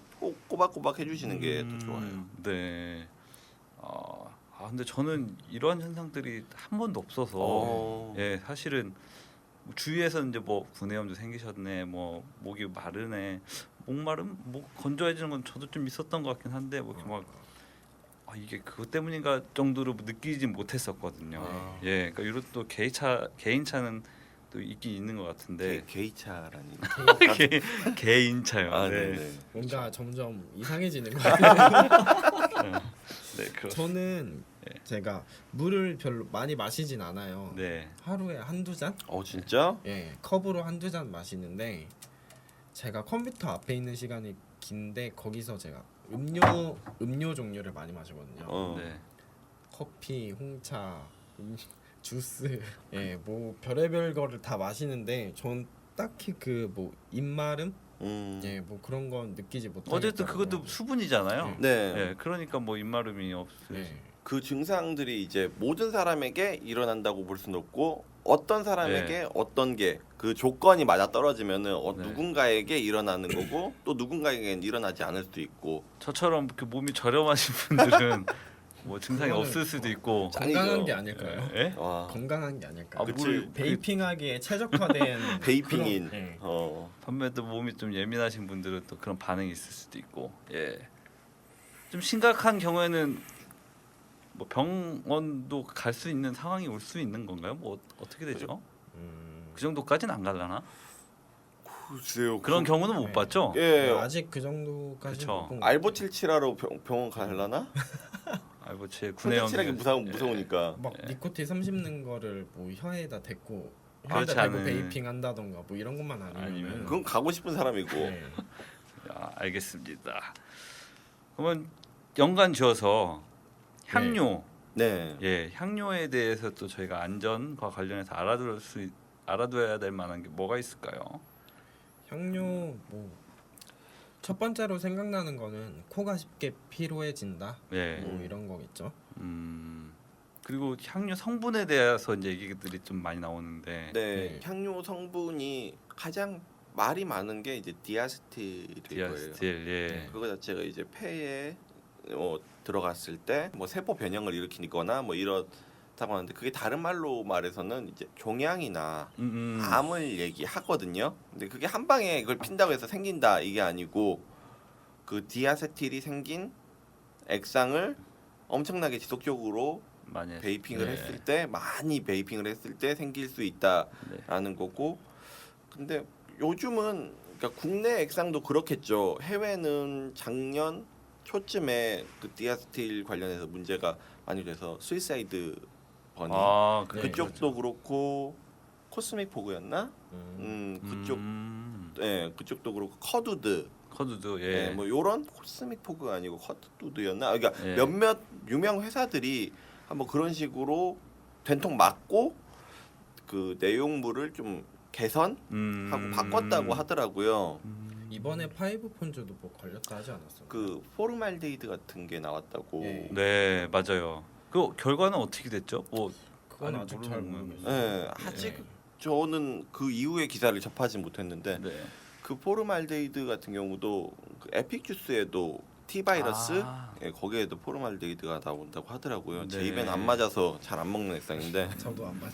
꼬박꼬박 해주시는 게 더 좋아요. 네. 근데 저는 이런 현상들이 한 번도 없어서 예 사실은 주위에서 이제 뭐 구내염도 생기셨네, 뭐 목이 마르네, 목마름, 목 건조해지는 건 저도 좀 있었던 것 같긴 한데 뭐 이렇게 막 이게 그것 때문인가 정도로 느끼지 못했었거든요. 예, 그러니까 이런 또 개인차는 또 있긴 있는 것 같은데 게이차라니. 개인차요. 아, 네. 네네. 뭔가 점점 이상해지는 것 같아요. 네, 그렇습니다. 저는 제가 물을 별로 많이 마시진 않아요. 네. 하루에 한두 잔? 진짜? 예, 컵으로 한두 잔 마시는데 제가 컴퓨터 앞에 있는 시간이 긴데 거기서 제가 음료 종류를 많이 마시거든요. 네. 커피, 홍차, 주스, 뭐 별의별 거를 다 마시는데 전 딱히 그 뭐 입마름, 뭐 그런 건 느끼지 못하겠더라고요. 어쨌든 그것도 수분이잖아요. 네. 예, 그러니까 뭐 입마름이 없을 네. 그 증상들이 이제 모든 사람에게 일어난다고 볼 수는 없고 어떤 사람에게 어떤 게 그 조건이 맞아 떨어지면은 네. 누군가에게 일어나는 거고 또 누군가에게는 일어나지 않을 수도 있고. 저처럼 그 몸이 저렴하신 분들은 뭐 증상이 그거는 없을 수도 있고. 건강한 아니죠. 게 아닐까요? 예? 와. 건강한 게 아닐까요? 그치. 물 베이핑하기에 최적화된 베이핑인. 그런, 반면에 몸이 좀 예민하신 분들은 또 그런 반응이 있을 수도 있고. 예. 좀 심각한 경우에는 뭐 병원도 갈 수 있는 상황이 올 수 있는 건가요? 뭐 어떻게 되죠? 그 정도까지는 안 갈라나? 글쎄요. 그런 경우는 못 네. 봤죠? 예. 아직 그 정도까지 그쵸. 알보칠치라로 병원 가려나? 뭐 제 구내염 칠칠하게 무서우니까. 막 니코틴 30는 거를 뭐 혀에다 대고 그렇지 혀에다 대고 않은- 베이핑 한다던가 뭐 이런 것만 아니면 아니면 그건 가고 싶은 사람이고. 네. 알겠습니다. 그러면 연관 지어서 향료, 네. 예, 향료에 대해서 또 저희가 안전과 관련해서 알아둬야 될 만한 게 뭐가 있을까요? 향료 뭐 첫 번째로 생각나는 거는 코가 쉽게 피로해진다 예, 뭐 이런 거겠죠. 그리고 향료 성분에 대해서 이제 얘기들이 좀 많이 나오는데, 네. 향료 성분이 가장 말이 많은 게 이제 디아스틸일 거예요. 디아스틸, 예, 그거 자체가 이제 폐에 들어갔을 때 뭐 세포 변형을 일으키거나 뭐 이렇다고 하는데 그게 다른 말로 말해서는 이제 종양이나 암을 얘기하거든요. 근데 그게 한 방에 그걸 핀다고 해서 생긴다 이게 아니고 그 디아세틸이 생긴 액상을 엄청나게 지속적으로 많이 베이핑을 네. 했을 때 많이 베이핑을 했을 때 생길 수 있다라는 거고. 근데 요즘은 그러니까 국내 액상도 그렇겠죠. 해외는 작년 초쯤에 그 디아스틸 관련해서 문제가 많이 돼서 스위사이드 버니 그쪽도 그렇고 코스믹 포그였나? 그쪽 그쪽도 그렇고 커두드, 예, 뭐 요런 코스믹 포그가 아니고 커두드였나? 그러니까 예. 몇몇 유명 회사들이 한번 그런 식으로 된통 맞고 그 내용물을 좀 개선하고 바꿨다고 하더라고요. 이번에 파이브 폰즈도 뭐 걸렸다 하지 않았어요? 그 포르말데히드 같은 게 나왔다고. 예. 네, 맞아요. 그 결과는 어떻게 됐죠? 뭐 그건 아니, 아직 잘 모르는 모르겠어요. 예, 아직 저는 그 이후의 기사를 접하지 못했는데 네. 그 포르말데히드 같은 경우도 그 에픽 주스에도 T 바이러스 거기에도 포르말데히드가 나온다고 하더라고요. 제 네. 입엔 안 맞아서 잘 안 먹는 액상인데 저도 안 맞.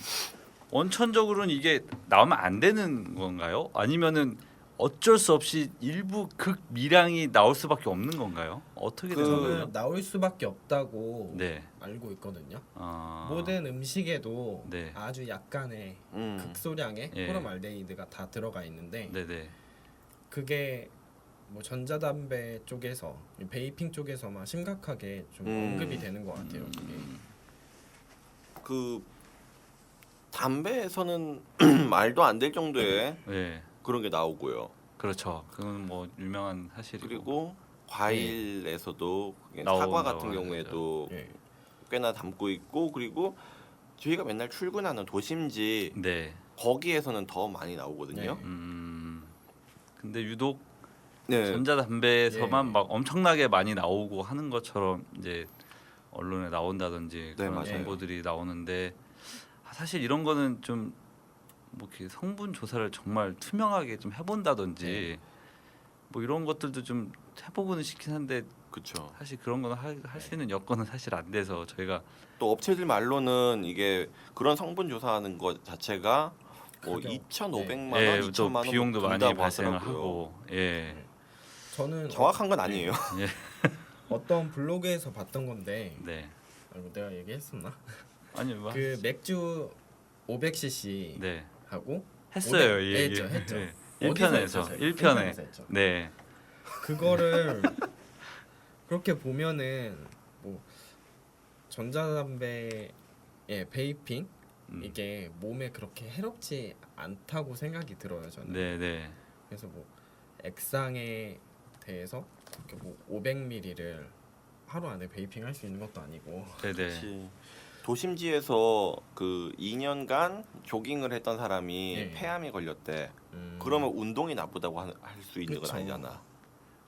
원천적으로는 이게 나오면 안 되는 건가요? 아니면은 어쩔 수 없이 일부 극미량이 나올 수밖에 없는 건가요? 어떻게 되는 거예요? 저는 나올 수밖에 없다고 네. 알고 있거든요. 아, 모든 음식에도 네. 아주 약간의 음. 극소량의 예. 포름알데히드가 다 들어가 있는데 네네. 그게 뭐 전자담배 쪽에서 베이핑 쪽에서만 심각하게 좀 언급이 되는 것 같아요. 그게. 그 담배에서는 말도 안 될 정도의 네. 그런 게 나오고요. 그렇죠. 그건 뭐 유명한 사실이고. 그리고 과일에서도 그게 나온다고 사과 같은 하죠. 경우에도 예. 꽤나 담고 있고, 그리고 저희가 맨날 출근하는 도심지 네. 거기에서는 더 많이 나오거든요. 근데 유독 네. 전자담배에서만 예. 막 엄청나게 많이 나오고 하는 것처럼 이제 언론에 나온다든지 네, 그런 맞아요. 정보들이 나오는데 사실 이런 거는 좀 뭐 이렇게 성분 조사를 정말 투명하게 좀 해본다든지 뭐 이런 것들도 좀 해보고는 싶긴 한데 그렇죠. 사실 그런 거는 할 수 있는 여건은 사실 안 돼서 저희가 또 업체들 말로는 이게 그런 성분 조사하는 것 자체가 뭐 가격. 2,500만 원, 예, 2천만 또 원 비용도 뭐 많이 든다고 발생을 하더라고요. 하고 예. 저는 정확한 건 아니에요. 어떤 블로그에서 봤던 건데 네. 아이고 내가 얘기했었나? 아니 뭐 그 맥주 500cc 네. 하고 했어요 500 이 얘기. 했죠. 네. 어디서 1편에서 했죠, 저희? 1편에 1편에서 했죠. 네. 그거를 그렇게 보면은 뭐 전자담배의 베이핑 이게 몸에 그렇게 해롭지 않다고 생각이 들어요 저는. 네, 네. 그래서 뭐 액상에 대해서 이렇게 뭐 500ml를 하루 안에 베이핑 할 수 있는 것도 아니고. 네, 네. 그치. 도심지에서 그 2년간 조깅을 했던 사람이 네. 폐암이 걸렸대. 그러면 운동이 나쁘다고 할 수 있는 그쵸. 건 아니잖아.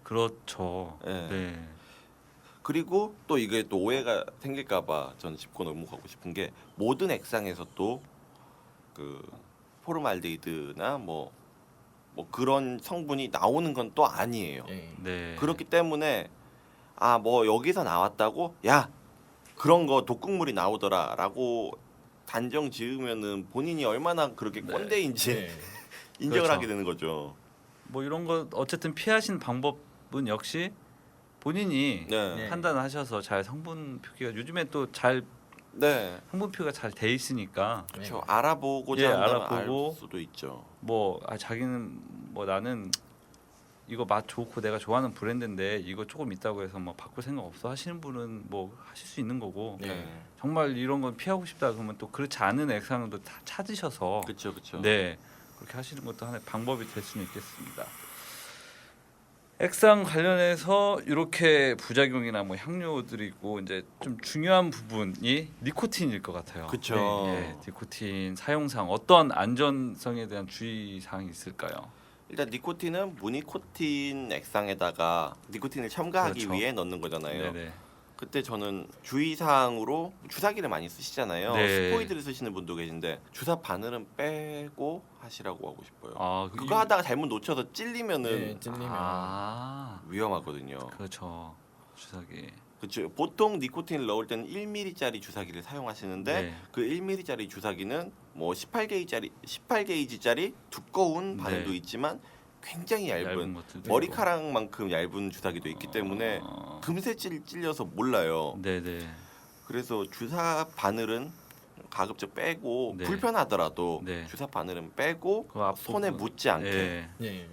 그렇죠. 네. 네. 그리고 또 이게 또 오해가 생길까봐 저는 짚고 넘어가고 싶은 게 모든 액상에서 또 그 포름알데히드나 뭐 그런 성분이 나오는 건 또 아니에요. 예. 네. 그렇기 때문에 아 뭐 여기서 나왔다고 야 그런 거 독극물이 나오더라라고 단정 지으면은 본인이 얼마나 그렇게 네. 꼰대인지 예. 인정을 그렇죠. 하게 되는 거죠. 뭐 이런 거 어쨌든 피하신 방법은 역시 본인이 네. 네. 판단하셔서 잘 성분 표기가 요즘에 또 잘 네. 성분 표기가 잘 돼 있으니까 그렇죠. 알아보고자 예, 한다면 알아보고. 알 수도 있죠. 뭐 자기는 뭐 나는 이거 맛 좋고 내가 좋아하는 브랜드인데 이거 조금 있다고 해서 뭐 바꿀 생각 없어 하시는 분은 뭐 하실 수 있는 거고 네. 정말 이런 건 피하고 싶다 그러면 또 그렇지 않은 액상도 다 찾으셔서 그렇죠, 그렇죠. 네 그렇게 하시는 것도 하나의 방법이 될 수는 있겠습니다. 액상 관련해서 이렇게 부작용이나 뭐 향료들이 있고 이제 좀 중요한 부분이 니코틴일 것 같아요. 그렇죠. 예, 니코틴 사용상 어떤 안전성에 대한 주의 사항이 있을까요? 일단 니코틴은 무니코틴 액상에다가 니코틴을 첨가하기 그렇죠. 위해 넣는 거잖아요. 네네. 그때 저는 주의사항으로 주사기를 많이 쓰시잖아요. 네. 스포이드를 쓰시는 분도 계신데 주사 바늘은 빼고 하시라고 하고 싶어요. 아 그거 하다가 잘못 놓쳐서 찔리면은 네, 찔리면 위험하거든요. 그렇죠 주사기. 그렇죠. 보통 니코틴을 넣을 때는 1ml짜리 주사기를 사용하시는데 네. 그 1ml짜리 주사기는 뭐 18게이지짜리 두꺼운 네. 바늘도 있지만 굉장히 얇은 것들도 머리카락만큼 얇은 주사기도 있기 있고. 때문에 금세 찔려서 몰라요. 네네. 그래서 주사 바늘은 가급적 빼고 네. 불편하더라도 네. 주사 바늘은 빼고 그 앞부분, 손에 묻지 않게. 예. 예.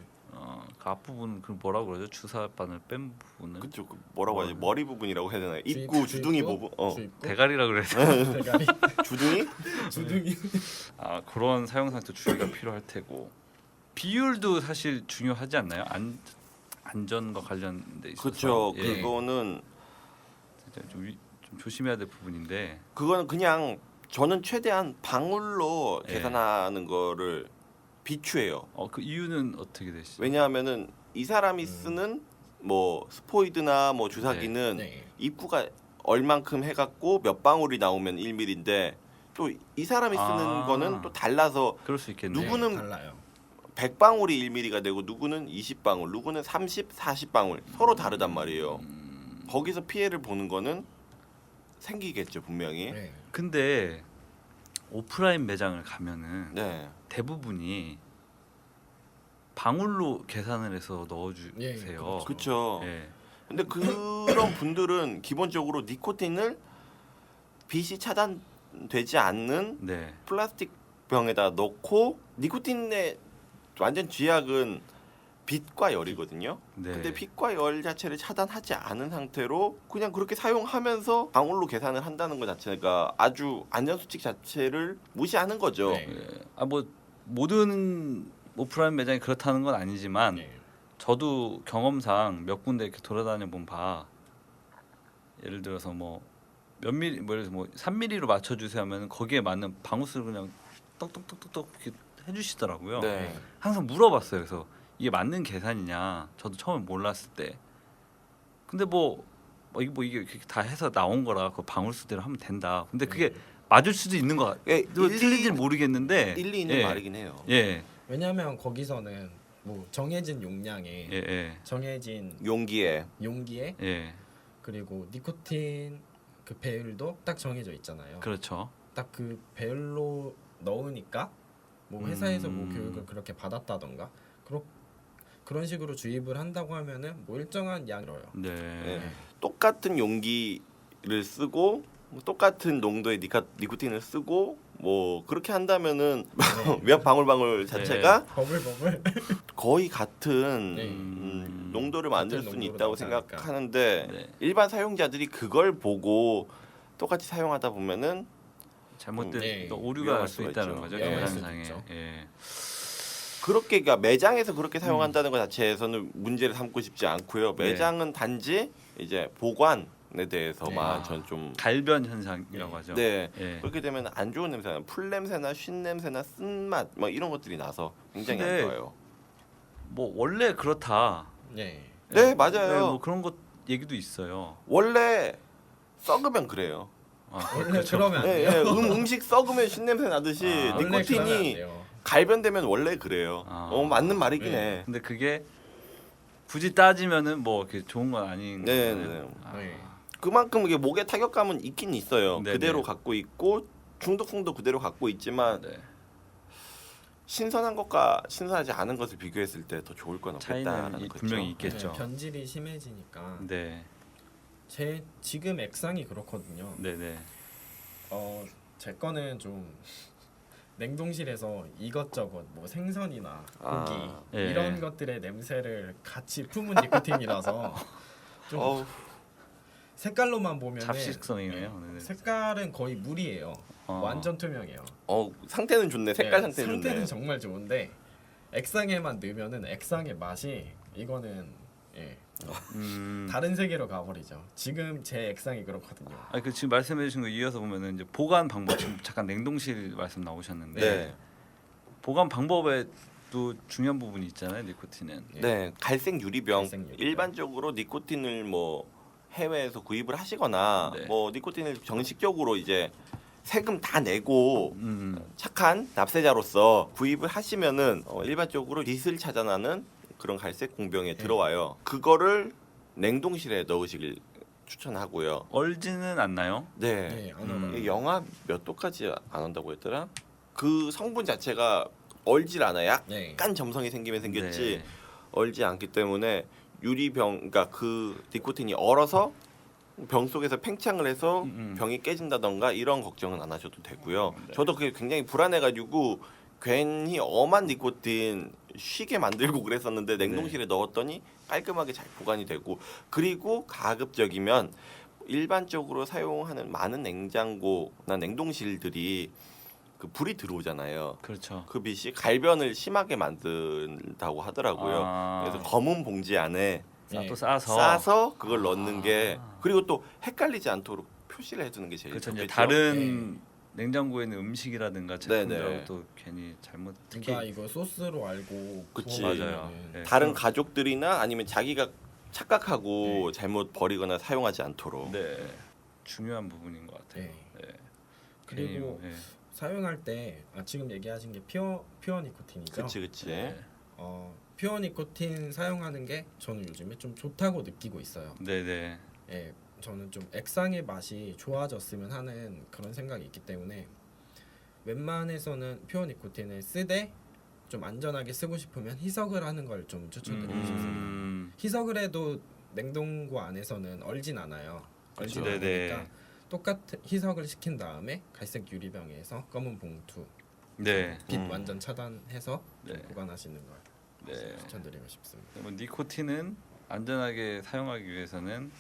그 앞부분 그 뭐라 그러죠? 주사 바늘 뺀 부분은 그쪽 뭐라고 하지? 머리 부분이라고 해야 되나요? 입구 주입구? 주둥이 부분. 주입구? 대가리라 그래야 되나? 대가리 주둥이? 주둥이 아 그런 사용상도 주의가 필요할 테고 비율도 사실 중요하지 않나요? 안전과 관련돼 있어서 그렇죠. 예. 그거는 진짜 좀 조심해야 될 부분인데 그거는 그냥 저는 최대한 방울로 예. 계산하는 거를 비추해요. 그 이유는 어떻게 되시죠? 왜냐하면은 이 사람이 쓰는 뭐 스포이드나 뭐 주사기는 네. 입구가 얼만큼 해갖고 몇 방울이 나오면 1mm인데 또 이 사람이 쓰는 아. 거는 또 달라서 그럴 수 있겠네요. 누구는 달라요. 100방울이 1mm가 되고 누구는 20방울, 누구는 30, 40방울 서로 다르단 말이에요. 거기서 피해를 보는 거는 생기겠죠 분명히. 네. 근데 오프라인 매장을 가면은 네. 대부분이 방울로 계산을 해서 넣어주세요. 예, 그렇죠. 그렇죠. 예. 근데 그런 분들은 기본적으로 니코틴을 빛이 차단되지 않는 네. 플라스틱 병에다 넣고 니코틴의 완전 쥐약은 빛과 열이거든요. 네. 근데 빛과 열 자체를 차단하지 않은 상태로 그냥 그렇게 사용하면서 방울로 계산을 한다는 것 자체가 아주 안전수칙 자체를 무시하는 거죠. 네. 예. 뭐 모든 오프라인 매장이 그렇다는 건 아니지만 네. 저도 경험상 몇 군데 이렇게 돌아다녀 보면 봐. 예를 들어서 뭐 몇 미리 뭐 예를 들어서 뭐 3mm로 맞춰 주세요 하면 거기에 맞는 방울수를 그냥 떡떡떡떡떡 이렇게 해 주시더라고요. 네. 항상 물어봤어요. 그래서 이게 맞는 계산이냐? 저도 처음에 몰랐을 때. 근데 이게 이렇게 다 해서 나온 거라 그 방울수대로 하면 된다. 근데 그게 맞을 수도 있는 거 예, 같아요. 틀린지 모르겠는데 일리 있는 예. 말이긴 해요. 예. 왜냐하면 거기서는 뭐 정해진 용량에 예. 예. 정해진 용기에 용기에 예. 그리고 니코틴 그 배율도 딱 정해져 있잖아요. 그렇죠. 딱 그 배율로 넣으니까 뭐 회사에서 뭐 음. 교육을 그렇게 받았다던가 그런 식으로 주입을 한다고 하면은 뭐 일정한 양이로요. 네. 예. 똑같은 용기를 쓰고 뭐 똑같은 농도의 니코틴을 쓰고 뭐 그렇게 한다면은 몇 방울방울 자체가 버블 거의 같은 네. 농도를 만들 같은 수는 농도로 있다고 나오지 않을까. 생각하는데 네. 일반 사용자들이 그걸 보고 똑같이 사용하다 보면은 잘못된 네. 또 오류가 위험할 갈 수 수가 있다는 있죠. 거죠. 위험할 계산상에. 수도 있죠. 예. 그렇게 그러니까 매장에서 그렇게 사용한다는 것 자체에서는 문제를 삼고 싶지 않고요. 네. 매장은 단지 이제 보관에 대해서만 네. 전 좀 갈변 현상이라고 하죠. 네. 예. 그렇게 되면 안 좋은 냄새나 풀 냄새나 쉰 냄새나 쓴맛 뭐 이런 것들이 나서 굉장히 안 근데 좋아요. 뭐 원래 그렇다. 네. 네, 맞아요. 네, 뭐 그런 것 얘기도 있어요. 원래 썩으면 그래요. 아, 원래 그렇죠. 그러면 안 예, 돼요. 예, 음식 썩으면 신냄새 나듯이 아, 원래 그러면 안 니코틴이 돼요. 갈변되면 원래 그래요. 아. 맞는 말이긴 네. 해. 근데 그게 굳이 따지면은 뭐 이렇게 좋은 건 아닌 네, 거예요. 네. 아, 네. 그만큼 이게 목에 타격감은 있긴 있어요. 네, 그대로 네. 갖고 있고 중독성도 그대로 갖고 있지만 네. 신선한 것과 신선하지 않은 것을 비교했을 때 더 좋을 건 차이는 없겠다라는 거죠. 분명히 있겠죠. 네, 변질이 심해지니까 네, 제 지금 액상이 그렇거든요. 네, 네. 제 거는 좀 냉동실에서 이것저것 뭐 생선이나 아, 고기 예. 이런 것들의 냄새를 같이 품은 니코틴이라서 좀 어우, 색깔로만 보면 잡식성이네요. 네, 네. 색깔은 거의 물이에요. 완전 투명해요. 상태는 좋네. 색깔 네, 상태는 좋네. 상태는 정말 좋은데 액상에만 넣으면은 액상의 맛이 이거는 다른 세계로 가버리죠. 지금 제 액상이 그렇거든요. 아니 그 지금 말씀해주신 거 이어서 보면은 이제 보관 방법 지금 잠깐 냉동실 말씀 나오셨는데 네. 보관 방법에도 중요한 부분이 있잖아요. 니코틴은. 네, 갈색 유리병. 갈색 유리병. 일반적으로 니코틴을 뭐 해외에서 구입을 하시거나 네. 뭐 니코틴을 정식적으로 이제 세금 다 내고 착한 납세자로서 구입을 하시면은 일반적으로 빛을 차단하는 그런 갈색 공병에 들어와요. 그거를 냉동실에 넣으시길 추천하고요. 얼지는 않나요? 네. 네, 안 와봐요. 이게 영하 몇 도까지 안 온다고 했더라? 그 성분 자체가 얼질 않아요. 네. 약간 점성이 생기면 생겼지 네. 얼지 않기 때문에 유리병, 그러니까 그 니코틴이 얼어서 병 속에서 팽창을 해서 병이 깨진다던가 이런 걱정은 안 하셔도 되고요. 네. 저도 그게 굉장히 불안해가지고 괜히 엄한 니코틴 쉬게 만들고 그랬었는데 냉동실에 넣었더니 깔끔하게 잘 보관이 되고, 그리고 가급적이면 일반적으로 사용하는 많은 냉장고나 냉동실들이 그 불이 들어오잖아요. 그렇죠. 그 빛이 갈변을 심하게 만든다고 하더라고요. 아. 그래서 검은 봉지 안에 네. 또 싸서. 싸서 그걸 넣는 게, 그리고 또 헷갈리지 않도록 표시를 해두는 게 제일 그렇죠. 이제 좋겠죠. 다른 냉장고에 있는 음식이라든가 제품들하고 네네. 또 괜히 잘못 특히 누가 이거 소스로 알고 그치. 구워먹으면은 맞아요. 네. 다른 가족들이나 아니면 자기가 착각하고 잘못 버리거나 사용하지 않도록. 네 중요한 부분인 것 같아요. 네. 네. 그리고 괜히, 네. 사용할 때 지금 얘기하신 게 퓨어 니코틴이죠. 그치. 네. 퓨어 니코틴 사용하는 게 저는 요즘에 좀 좋다고 느끼고 있어요. 네네. 예, 저는 좀 액상의 맛이 좋아졌으면 하는 그런 생각이 있기 때문에 웬만해서는 퓨어 니코틴을 쓰되 좀 안전하게 쓰고 싶으면 희석을 하는 걸 좀 추천드리고 싶습니다. 희석을 해도 냉동고 안에서는 얼진 않아요. 얼진 그렇죠. 네네. 않으니까 똑같은 희석을 시킨 다음에 갈색 유리병에서 검은 봉투 네. 빛 완전 차단해서 네. 보관하시는 걸 네. 추천드리고 싶습니다. 뭐 니코틴은 안전하게 사용하기 위해서는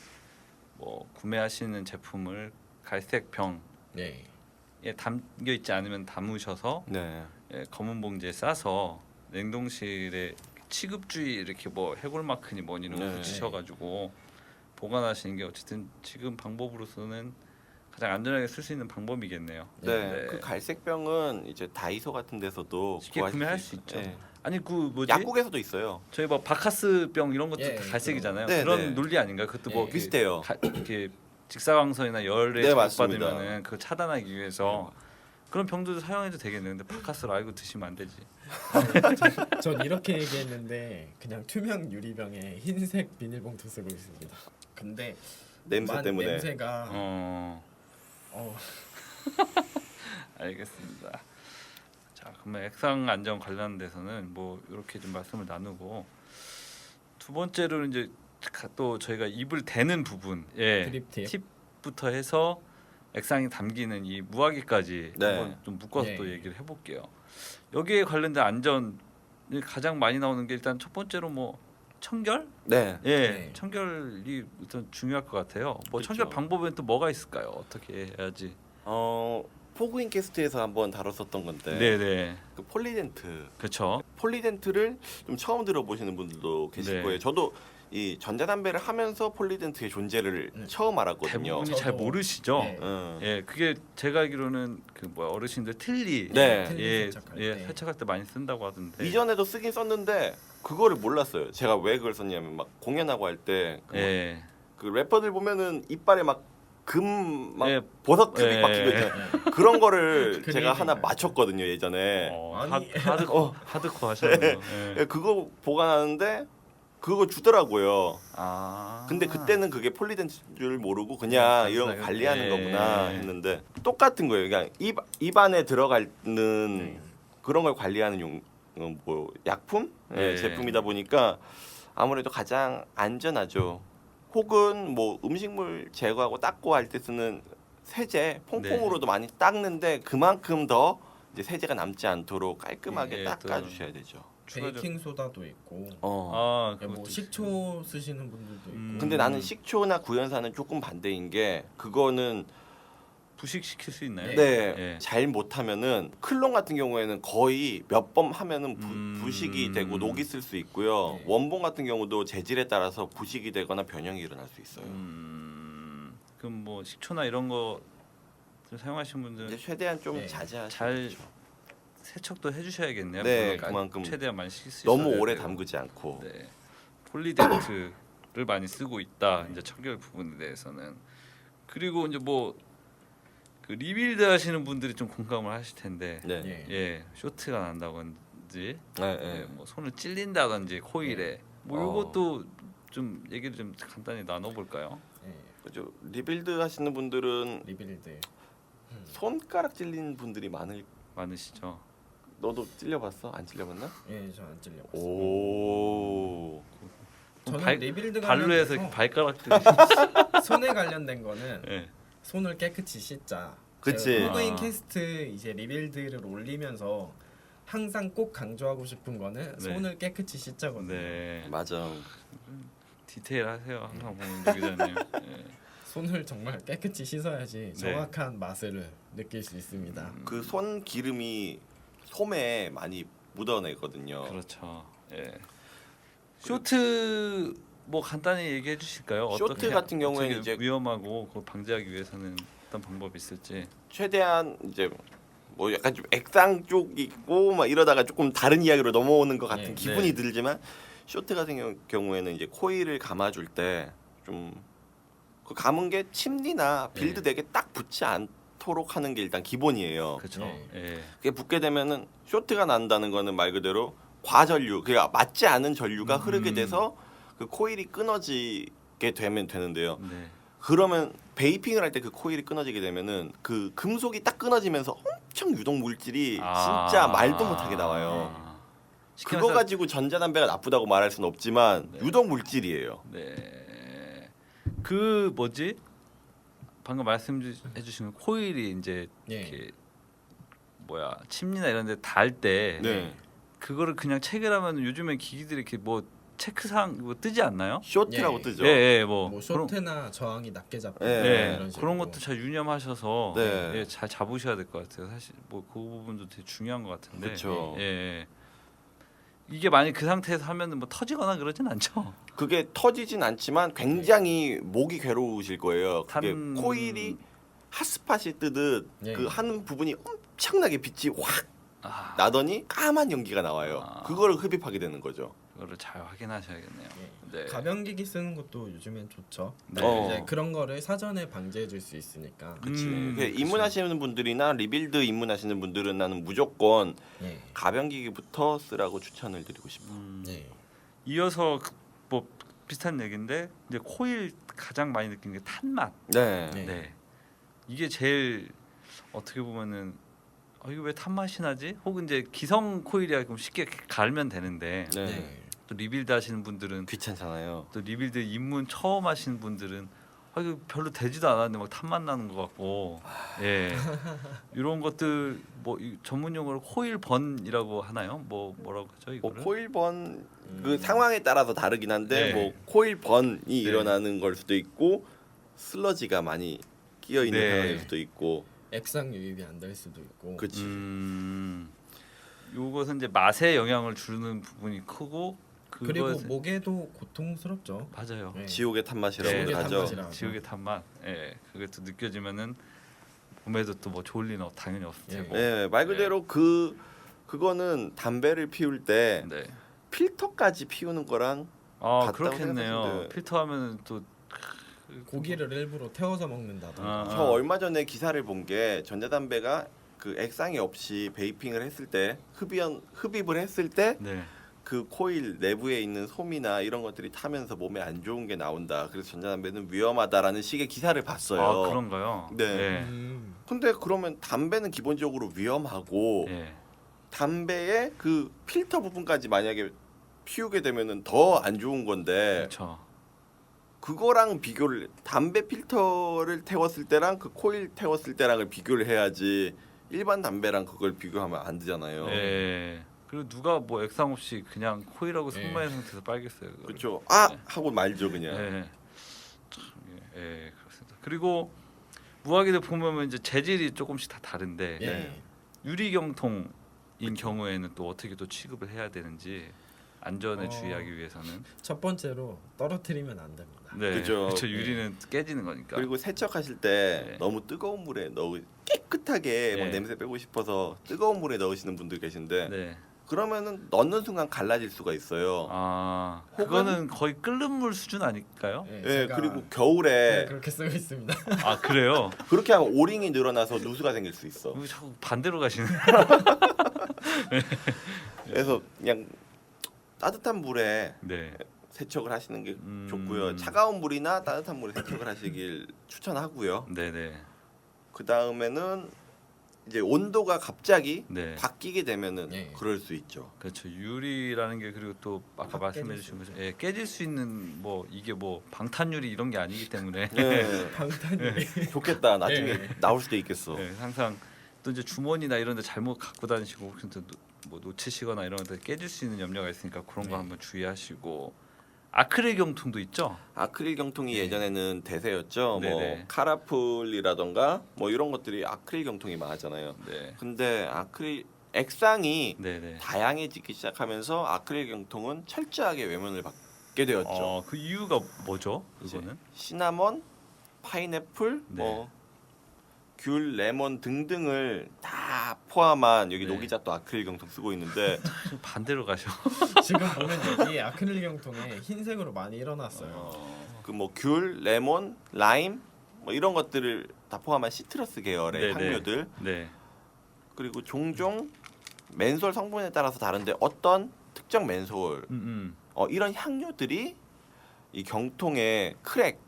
뭐 구매하시는 제품을 갈색 병에 네. 담겨 있지 않으면 담으셔서 네. 검은 봉지에 싸서 냉동실에 취급주의 이렇게 뭐 해골마크니 뭐니 이런 거 네. 붙이셔가지고 보관하시는 게 어쨌든 지금 방법으로서는 가장 안전하게 쓸 수 있는 방법이겠네요. 네. 네. 그 갈색병은 이제 다이소 같은 데서도 쉽게 구하실 구매할 수 있죠. 네. 아니 그 뭐지? 약국에서도 있어요. 저희 뭐 바카스병 이런 것도 예, 다 갈색이잖아요. 네, 그런 네. 논리 아닌가요? 그것도 뭐 예. 비슷해요. 이렇게 직사광선이나 열에 네, 자극받으면은 그거 차단하기 위해서 그런 병들도 사용해도 되겠네요. 근데 바카스를 알고 드시면 안 되지. 전 이렇게 얘기했는데 그냥 투명 유리병에 흰색 비닐봉투 쓰고 있습니다. 근데 냄새 때문에. 냄새가 알겠습니다. 자, 그러면 액상 안전 관련돼서는 뭐 이렇게 좀 말씀을 나누고 두 번째로는 이제 또 저희가 입을 대는 부분, 드립 팁. 팁부터 해서 액상이 담기는 이 무화기까지 네. 한번 좀 묶어서 네. 또 얘기를 해볼게요. 여기에 관련된 안전이 가장 많이 나오는 게 일단 첫 번째로 뭐 청결? 네. 예, 네. 청결이 일단 중요할 것 같아요. 뭐 그렇죠. 청결 방법은 또 뭐가 있을까요? 어떻게 해야지? 포그인 캐스트에서 한번 다뤘었던 건데 네네, 그 폴리덴트. 그렇죠. 폴리덴트를 좀 처음 들어보시는 분들도 계실 네. 거예요. 저도 이 전자담배를 하면서 폴리덴트의 존재를 처음 알았거든요. 대부분이 잘 저도- 모르시죠. 네. 예, 그게 제가 알기로는 그 뭐야 어르신들 틀니, 네. 틀니 예, 세척할 예, 때. 세척할 때 많이 쓴다고 하던데. 이전에도 쓰긴 썼는데 그거를 몰랐어요. 제가 왜 그걸 썼냐면 막 공연하고 할 때 그 예, 래퍼들 보면은 이빨에 막 금 막 예. 보석 큐빅 예. 박히고 있잖아요. 그런 거를 그림이 제가 하나 있나요? 맞췄거든요 예전에. 아니. 하드코어 하셨네요. 예. 예, 그거 보관하는데 그거 주더라고요. 아, 근데 그때는 그게 폴리덴트인 줄 모르고 그냥 이런 거 단순하게- 관리하는 예. 거구나 했는데 똑같은 거예요. 그냥 입 안에 들어가는 그런 걸 관리하는 뭐 약품 예. 제품이다 보니까 아무래도 가장 안전하죠. 혹은 뭐 음식물 제거하고 닦고 할 때 쓰는 세제 퐁퐁으로도 많이 닦는데 그만큼 더 이제 세제가 남지 않도록 깔끔하게 예, 닦아주셔야 되죠. 베이킹 소다도 있고 아, 뭐 그것도 식초 쓰시는 분들도 있고. 근데 나는 식초나 구연산은 조금 반대인 게 그거는 부식시킬 수 있나요? 네, 예. 잘 못하면은 클론 같은 경우에는 거의 몇 번 하면은 부식이 되고 녹이 쓸 수 있고요. 네. 원본 같은 경우도 재질에 따라서 부식이 되거나 변형이 일어날 수 있어요. 그럼 뭐 식초나 이런 거 좀 사용하시는 분들은 이제 최대한 좀 네. 자제하시면 잘 좋죠. 세척도 해주셔야겠네요. 네, 물론 그만큼 최대한 많이 씻을 수 너무 있어야 오래 되고. 담그지 않고. 네. 폴리덴트를 많이 쓰고 있다. 이제 청결 부분에 대해서는 그리고 이제 뭐 그 리빌드 하시는 분들이 좀 공감을 하실 텐데 네, 예. 예 쇼트가 난다든지 네, 예, 네. 뭐 손을 찔린다든지 코일에 뭐 어. 이것도 좀 얘기를 좀 간단히 나눠볼까요? 예. 그죠. 리빌드 하시는 분들은 리빌드. 손가락 찔린 분들이 많으시죠? 너도 찔려봤어? 안 찔려봤나? 예, 저 안 찔려봤어요. 오. 저는 발- 리빌드 발로 해서 관련돼서 발가락들이 손에 관련된 거는 예. 손을 깨끗이 씻자. 그치. 포그인 아. 캐스트 이제 리빌드를 올리면서 항상 꼭 강조하고 싶은 거는 네. 손을 깨끗이 씻자거든요. 네. 맞아. 디테일하세요. 항상 보는 기자님. 예. 손을 정말 깨끗이 씻어야지 네. 정확한 맛을 느낄 수 있습니다. 그 손 기름이 솜에 많이 묻어내거든요. 그렇죠. 예. 쇼트 뭐 간단히 얘기해 주실까요? 쇼트 어떻게 같은 경우에는 되게 이제 위험하고 그걸 방지하기 위해서는 어떤 방법이 있을지. 최대한 이제 뭐 약간 좀 액상 쪽이고 막 이러다가 조금 다른 이야기로 넘어오는 것 같은 네. 기분이 네. 들지만 쇼트 같은 경우에는 이제 코일을 감아줄 때 좀 그 감은 게 침리나 빌드 네. 덱에 딱 붙지 않도록 하는 게 일단 기본이에요. 그렇죠. 네. 예. 그게 붙게 되면은 쇼트가 난다는 거는 말 그대로 과전류, 그러니까 맞지 않은 전류가 흐르게 돼서 그 코일이 끊어지게 되면 되는데요. 네. 그러면 베이핑을 할 때 그 코일이 끊어지게 되면은 그 금속이 딱 끊어지면서 엄청 유독 물질이 진짜 말도 못하게 나와요. 쉽게 그거 말해서 가지고 전자담배가 나쁘다고 말할 수는 없지만 네. 유독 물질이에요. 네. 그 뭐지? 방금 말씀해 주신 코일이 이제 예. 이렇게 뭐야 침리나 이런 데 달 때 네. 그거를 그냥 체결하면 요즘에 기기들이 이렇게 뭐 체크상 뭐 뜨지 않나요? 쇼트라고 예. 뜨죠. 예, 예, 뭐, 뭐 그런 쇼트나 저항이 낮게 잡고 예. 네, 이런 식으로. 그런 것도 잘 유념하셔서 네. 예, 잘 잡으셔야 될 것 같아요. 사실 뭐 그 부분도 되게 중요한 것 같은데. 그쵸. 예, 예. 이게 만약 그 상태에서 하면은 뭐 터지거나 그러진 않죠. 그게 터지진 않지만 굉장히 목이 괴로우실 거예요. 그게 단- 코일이 핫스팟이 뜨듯 예. 그 한 부분이 엄청나게 빛이 확 아, 나더니 까만 연기가 나와요. 아. 그거를 흡입하게 되는 거죠. 그거를 잘 확인하셔야겠네요. 예. 네. 가변기기 쓰는 것도 요즘엔 좋죠. 네. 이제 그런 거를 사전에 방지해 줄 수 있으니까. 그치. 그쵸. 입문하시는 분들이나 리빌드 입문하시는 분들은 나는 무조건 예. 가변기기부터 쓰라고 추천을 드리고 싶어. 예. 이어서 뭐 비슷한 얘기인데 이제 코일 가장 많이 느끼는 게 탄맛. 네. 네. 네. 이게 제일 어떻게 보면은 이거 왜 탄맛이 나지? 혹은 이제 기성 코일이야 그럼 쉽게 갈면 되는데 네. 네. 또 리빌드 하시는 분들은 귀찮잖아요. 또 리빌드 입문 처음 하시는 분들은 이거 별로 되지도 않았는데 막 탄맛 나는 것 같고 예 이런 것들 뭐 전문 용어로 코일 번이라고 하나요? 뭐라고 하죠 뭐 이거를? 코일 번 그 상황에 따라서 다르긴 한데 네. 뭐 코일 번이 일어나는 걸 수도 있고 슬러지가 많이 끼어 있는 네. 상황일 수도 있고. 액상 유입이 안 될 수도 있고. 그치. 요것은 이제 맛에 영향을 주는 부분이 크고 그리고 그것은- 목에도 고통스럽죠. 맞아요. 네. 지옥의 탄맛이라고 지옥의 하죠. 탄맛이라. 지옥의 탄맛. 예, 그게 또 느껴지면은 몸에도 또 뭐 좋을 리는 당연히 없을 예. 테고. 네, 말 그대로 그거는 담배를 피울 때 네. 필터까지 피우는 거랑 아 같다고 그렇겠네요. 생각하시면 돼요. 필터하면은 또 고기를 일부러 태워서 먹는다던가. 아. 저 얼마 전에 기사를 본 게 전자담배가 그 액상이 없이 베이핑을 했을 때 흡입을 했을 때 네. 그 코일 내부에 있는 솜이나 이런 것들이 타면서 몸에 안 좋은 게 나온다. 그래서 전자담배는 위험하다라는 식의 기사를 봤어요. 아 그런가요? 네. 근데 그러면 담배는 기본적으로 위험하고 예. 담배의 그 필터 부분까지 만약에 피우게 되면은 더 안 좋은 건데 그렇죠. 그거랑 비교를 담배 필터를 태웠을 때랑 그 코일 태웠을 때랑을 비교를 해야지 일반 담배랑 그걸 비교하면 안 되잖아요. 예. 그리고 누가 뭐 액상 없이 그냥 코일하고 예. 손만의 상태에서 빨겠어요. 그거를. 그렇죠. 아 네. 하고 말죠 그냥. 예. 참, 예, 그렇습니다. 그리고 무화기들 보면 이제 재질이 조금씩 다 다른데 예. 네. 유리경통인 경우에는 또 어떻게 또 취급을 해야 되는지 안전에 주의하기 위해서는 첫 번째로 떨어뜨리면 안 됩니다. 네, 그죠. 그렇죠. 유리는 깨지는 거니까. 그리고 세척하실 때 네. 너무 뜨거운 물에 깨끗하게 막 네. 냄새 빼고 싶어서 뜨거운 물에 넣으시는 분들 계신데 네. 그러면은 넣는 순간 갈라질 수가 있어요. 아, 혹은- 그거는 거의 끓는 물 수준 아닐까요? 예, 예, 제가 그리고 겨울에 그렇게 쓰고 있습니다. 아, 그래요? 그렇게 하면 오링이 늘어나서 누수가 생길 수 있어. 왜 자꾸 반대로 가시는? 그래서 그냥 따뜻한 물에 네. 세척을 하시는 게 음. 좋고요. 차가운 물이나 따뜻한 물에 세척을 하시길 추천하고요. 네, 네. 그 다음에는 이제 온도가 갑자기 네. 바뀌게 되면은 예. 그럴 수 있죠. 그렇죠. 유리라는 게 그리고 또 아까 확 말씀해 깨질 주신 것처럼 예, 깨질 수 있는 뭐 이게 뭐 방탄유리 이런 게 아니기 때문에 네, 방탄유리. 좋겠다. 나중에 예. 나올 수도 있겠어. 예, 항상 또 이제 주머니나 이런 데 잘못 갖고 다니시고 혹시 또 뭐 놓치시거나 이런 데 깨질 수 있는 염려가 있으니까 그런 거 네. 한번 주의하시고 아크릴 경통도 있죠. 아크릴 경통이 네. 예전에는 대세였죠. 뭐 네네. 카라풀이라던가 뭐 이런 것들이 아크릴 경통이 많았잖아요. 네. 근데 아크릴 액상이 네, 네. 다양해지기 시작하면서 아크릴 경통은 철저하게 외면을 받게 되었죠. 그 이유가 뭐죠? 이제 그거는? 시나몬, 파인애플, 네. 뭐 귤, 레몬 등등을 다 포함한 여기 네. 노기자 또 아크릴 경통 쓰고 있는데 좀 반대로 가셔. 지금 보면 여기 아크릴 경통에 흰색으로 많이 일어났어요. 그 뭐 귤, 레몬, 라임 뭐 이런 것들을 다 포함한 시트러스 계열의 네네. 향료들 네. 그리고 종종 맨솔 성분에 따라서 다른데 어떤 특정 맨솔 이런 향료들이 이 경통의 크랙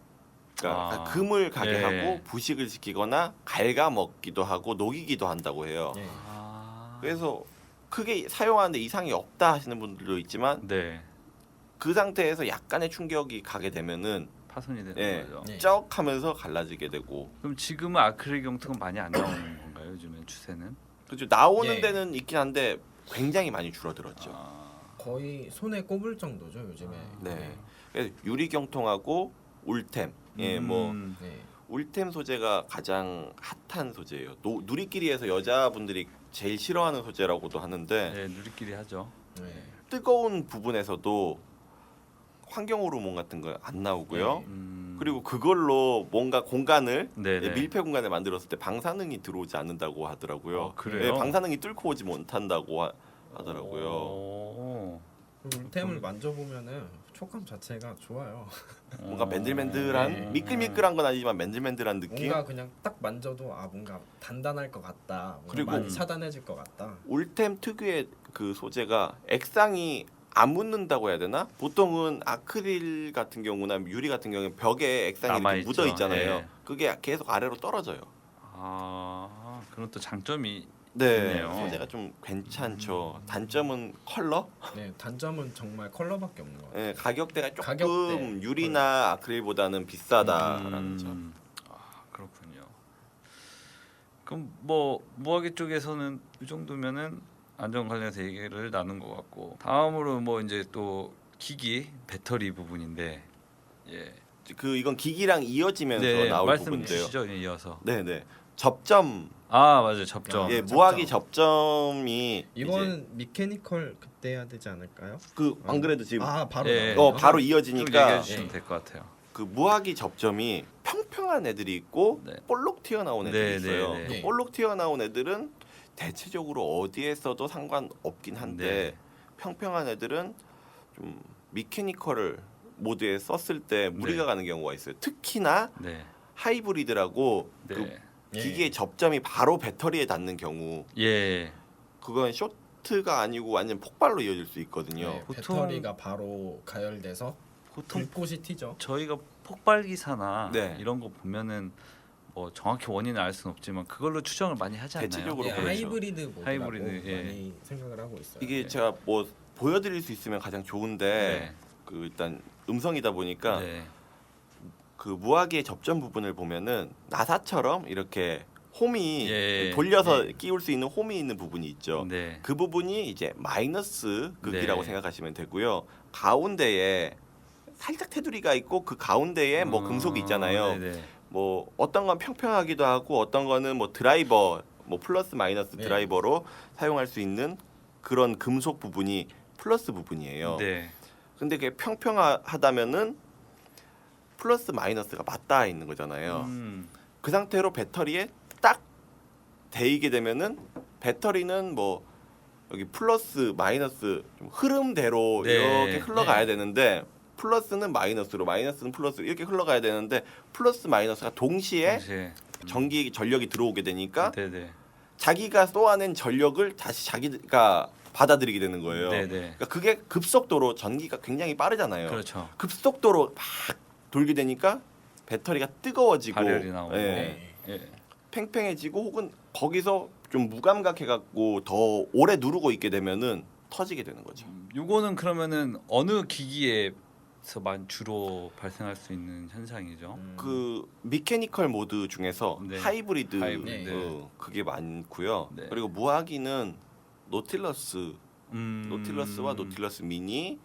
그러니까 금을 가게 네. 하고 부식을 시키거나 갉아먹기도 하고 녹이기도 한다고 해요. 예. 아. 그래서 크게 사용하는데 이상이 없다 하시는 분들도 있지만 네. 그 상태에서 약간의 충격이 가게 되면은 파손이 되는 예, 거죠. 네. 쩍 하면서 갈라지게 되고 그럼 지금은 아크릴 경통은 많이 안 나오는 건가요? 요즘엔 추세는? 그렇죠. 나오는 예. 데는 있긴 한데 굉장히 많이 줄어들었죠. 거의 손에 꼽을 정도죠 요즘에. 네. 그래서 유리 경통하고 울템, 예, 뭐 네. 울템 소재가 가장 핫한 소재예요. 누리끼리에서 여자분들이 제일 싫어하는 소재라고도 하는데 네, 누리끼리 하죠. 네. 뜨거운 부분에서도 환경 호르몬 같은 거 안 나오고요. 그리고 그걸로 뭔가 공간을 네네. 밀폐 공간을 만들었을 때 방사능이 들어오지 않는다고 하더라고요. 그래요? 예, 방사능이 뚫고 오지 못한다고 하더라고요. 오. 울템을 만져보면은 촉감 자체가 좋아요. 뭔가 맨들맨들한 네. 미끌미끌한 건 아니지만 맨들맨들한 느낌. 뭔가 그냥 딱 만져도 뭔가 단단할 것 같다. 뭔가 그리고 많이 차단해질 것 같다. 울템 특유의 그 소재가 액상이 안 묻는다고 해야 되나? 보통은 아크릴 같은 경우나 유리 같은 경우는 벽에 액상이 이렇게 남아있죠. 묻어 있잖아요. 예. 그게 계속 아래로 떨어져요. 그런 또 장점이 네, 있네요. 소재가 좀 괜찮죠. 단점은 컬러? 네, 단점은 정말 컬러밖에 없는 것 같아요. 네, 가격대가 조금 가격대. 유리나 아크릴보다는 비싸다라는 점. 그렇군요. 그럼 뭐 무화기 쪽에서는 이 정도면은 안전 관련해서 얘기를 나눈 것 같고 다음으로 뭐 이제 또 기기 배터리 부분인데 예. 이건 기기랑 이어지면서 네, 나올 말씀 부분인데요. 주시죠. 이어서. 네네. 접점. 맞아요. 접점. 예, 접점. 무화기 접점이 이건 미케니컬 그때 해야 되지 않을까요? 안 그래도 지금 바로 예. 나오네요. 바로 좀 이어지니까 얘기해 주시면 될 것 같아요. 그 무화기 접점이 평평한 애들이 있고 네. 볼록 튀어나온 애들이 네, 있어요. 네, 네. 볼록 튀어나온 애들은 대체적으로 어디에 써도 상관없긴 한데 네. 평평한 애들은 좀 미케니컬을 모드에 썼을 때 무리가 네. 가는 경우가 있어요. 특히나 네. 하이브리드라고 네. 그 예. 기기의 접점이 바로 배터리에 닿는 경우 예. 그건 쇼트가 아니고 완전 폭발로 이어질 수 있거든요. 네, 보통- 배터리가 바로 가열돼서 보통 불꽃이 튀죠. 저희가 폭발 기사나 네. 이런 거 보면은 뭐 정확히 원인을 알 수는 없지만 그걸로 추정을 많이 하지 않나요? 대체적으로 예, 그렇죠. 하이브리드 모드라고 하이브리드, 예. 많이 생각을 하고 있어요. 이게 네. 제가 뭐 보여드릴 수 있으면 가장 좋은데 네. 그 일단 음성이다 보니까 네. 그 무화기의 접점 부분을 보면은 나사처럼 이렇게 홈이 예. 돌려서 예. 끼울 수 있는 홈이 있는 부분이 있죠. 네. 그 부분이 이제 마이너스 극이라고 네. 생각하시면 되고요. 가운데에 살짝 테두리가 있고 그 가운데에 뭐 금속이 있잖아요. 네네. 뭐 어떤 건 평평하기도 하고 어떤 거는 뭐 드라이버 뭐 플러스 마이너스 네. 드라이버로 사용할 수 있는 그런 금속 부분이 플러스 부분이에요. 네. 근데 그게 평평하다면은 플러스 마이너스가 맞닿아 있는 거잖아요. 그 상태로 배터리에 딱 대이게 되면은 배터리는 뭐 여기 플러스 마이너스 좀 흐름대로 네. 이렇게 흘러가야 네. 되는데 플러스는 마이너스로 마이너스는 플러스 이렇게 흘러가야 되는데 플러스 마이너스가 동시에 전력이 들어오게 되니까 네네. 자기가 쏘아낸 전력을 다시 자기가 받아들이게 되는 거예요. 네네. 그러니까 그게 급속도로 전기가 굉장히 빠르잖아요. 그렇죠. 급속도로 막 돌게 되니까 배터리가 뜨거워지고 발열이 나오고. 예, 예. 팽팽해지고 혹은 거기서 좀 무감각해갖고 더 오래 누르고 있게 되면은 터지게 되는 거죠. 요거는 그러면은 어느 기기에서만 주로 발생할 수 있는 현상이죠? 그 미케니컬 모드 중에서 네. 하이브리드, 하이브리드. 그게 많고요. 네. 그리고 무화기는 노틸러스와 노틸러스 미니,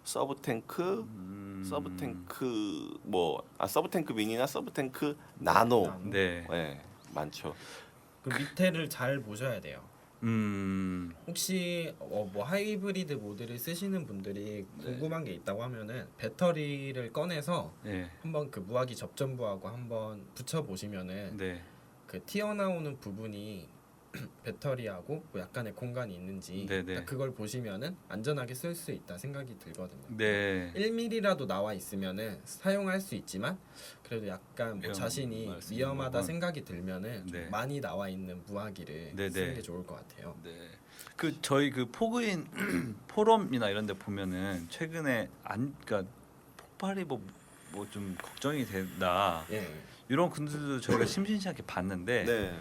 서브탱크, 서브탱크 서브탱크 미니나 서브탱크 나노, 네. 네, 많죠. 그 밑에를 잘 보셔야 돼요. 음. 혹시 뭐 하이브리드 모드를 쓰시는 분들이 궁금한 게 있다고 하면은 배터리를 꺼내서 네. 한번 그 무화기 접점부하고 한번 붙여 보시면은 네. 그 튀어나오는 부분이 배터리하고 뭐 약간의 공간이 있는지 네네. 딱 그걸 보시면은 안전하게 쓸 수 있다 생각이 들거든요. 네. 1mm라도 나와 있으면은 사용할 수 있지만 그래도 약간 뭐 위험 자신이 말씀인 위험하다 거군. 생각이 들면은 좀 네. 많이 나와 있는 무화기를 네네. 쓰는 게 좋을 것 같아요. 네. 그 저희 그 포그인 포럼이나 이런 데 보면은 최근에 그러니까 폭발이 뭐 좀 걱정이 된다. 예. 이런 글들도 저희가 심심찮게 봤는데 네.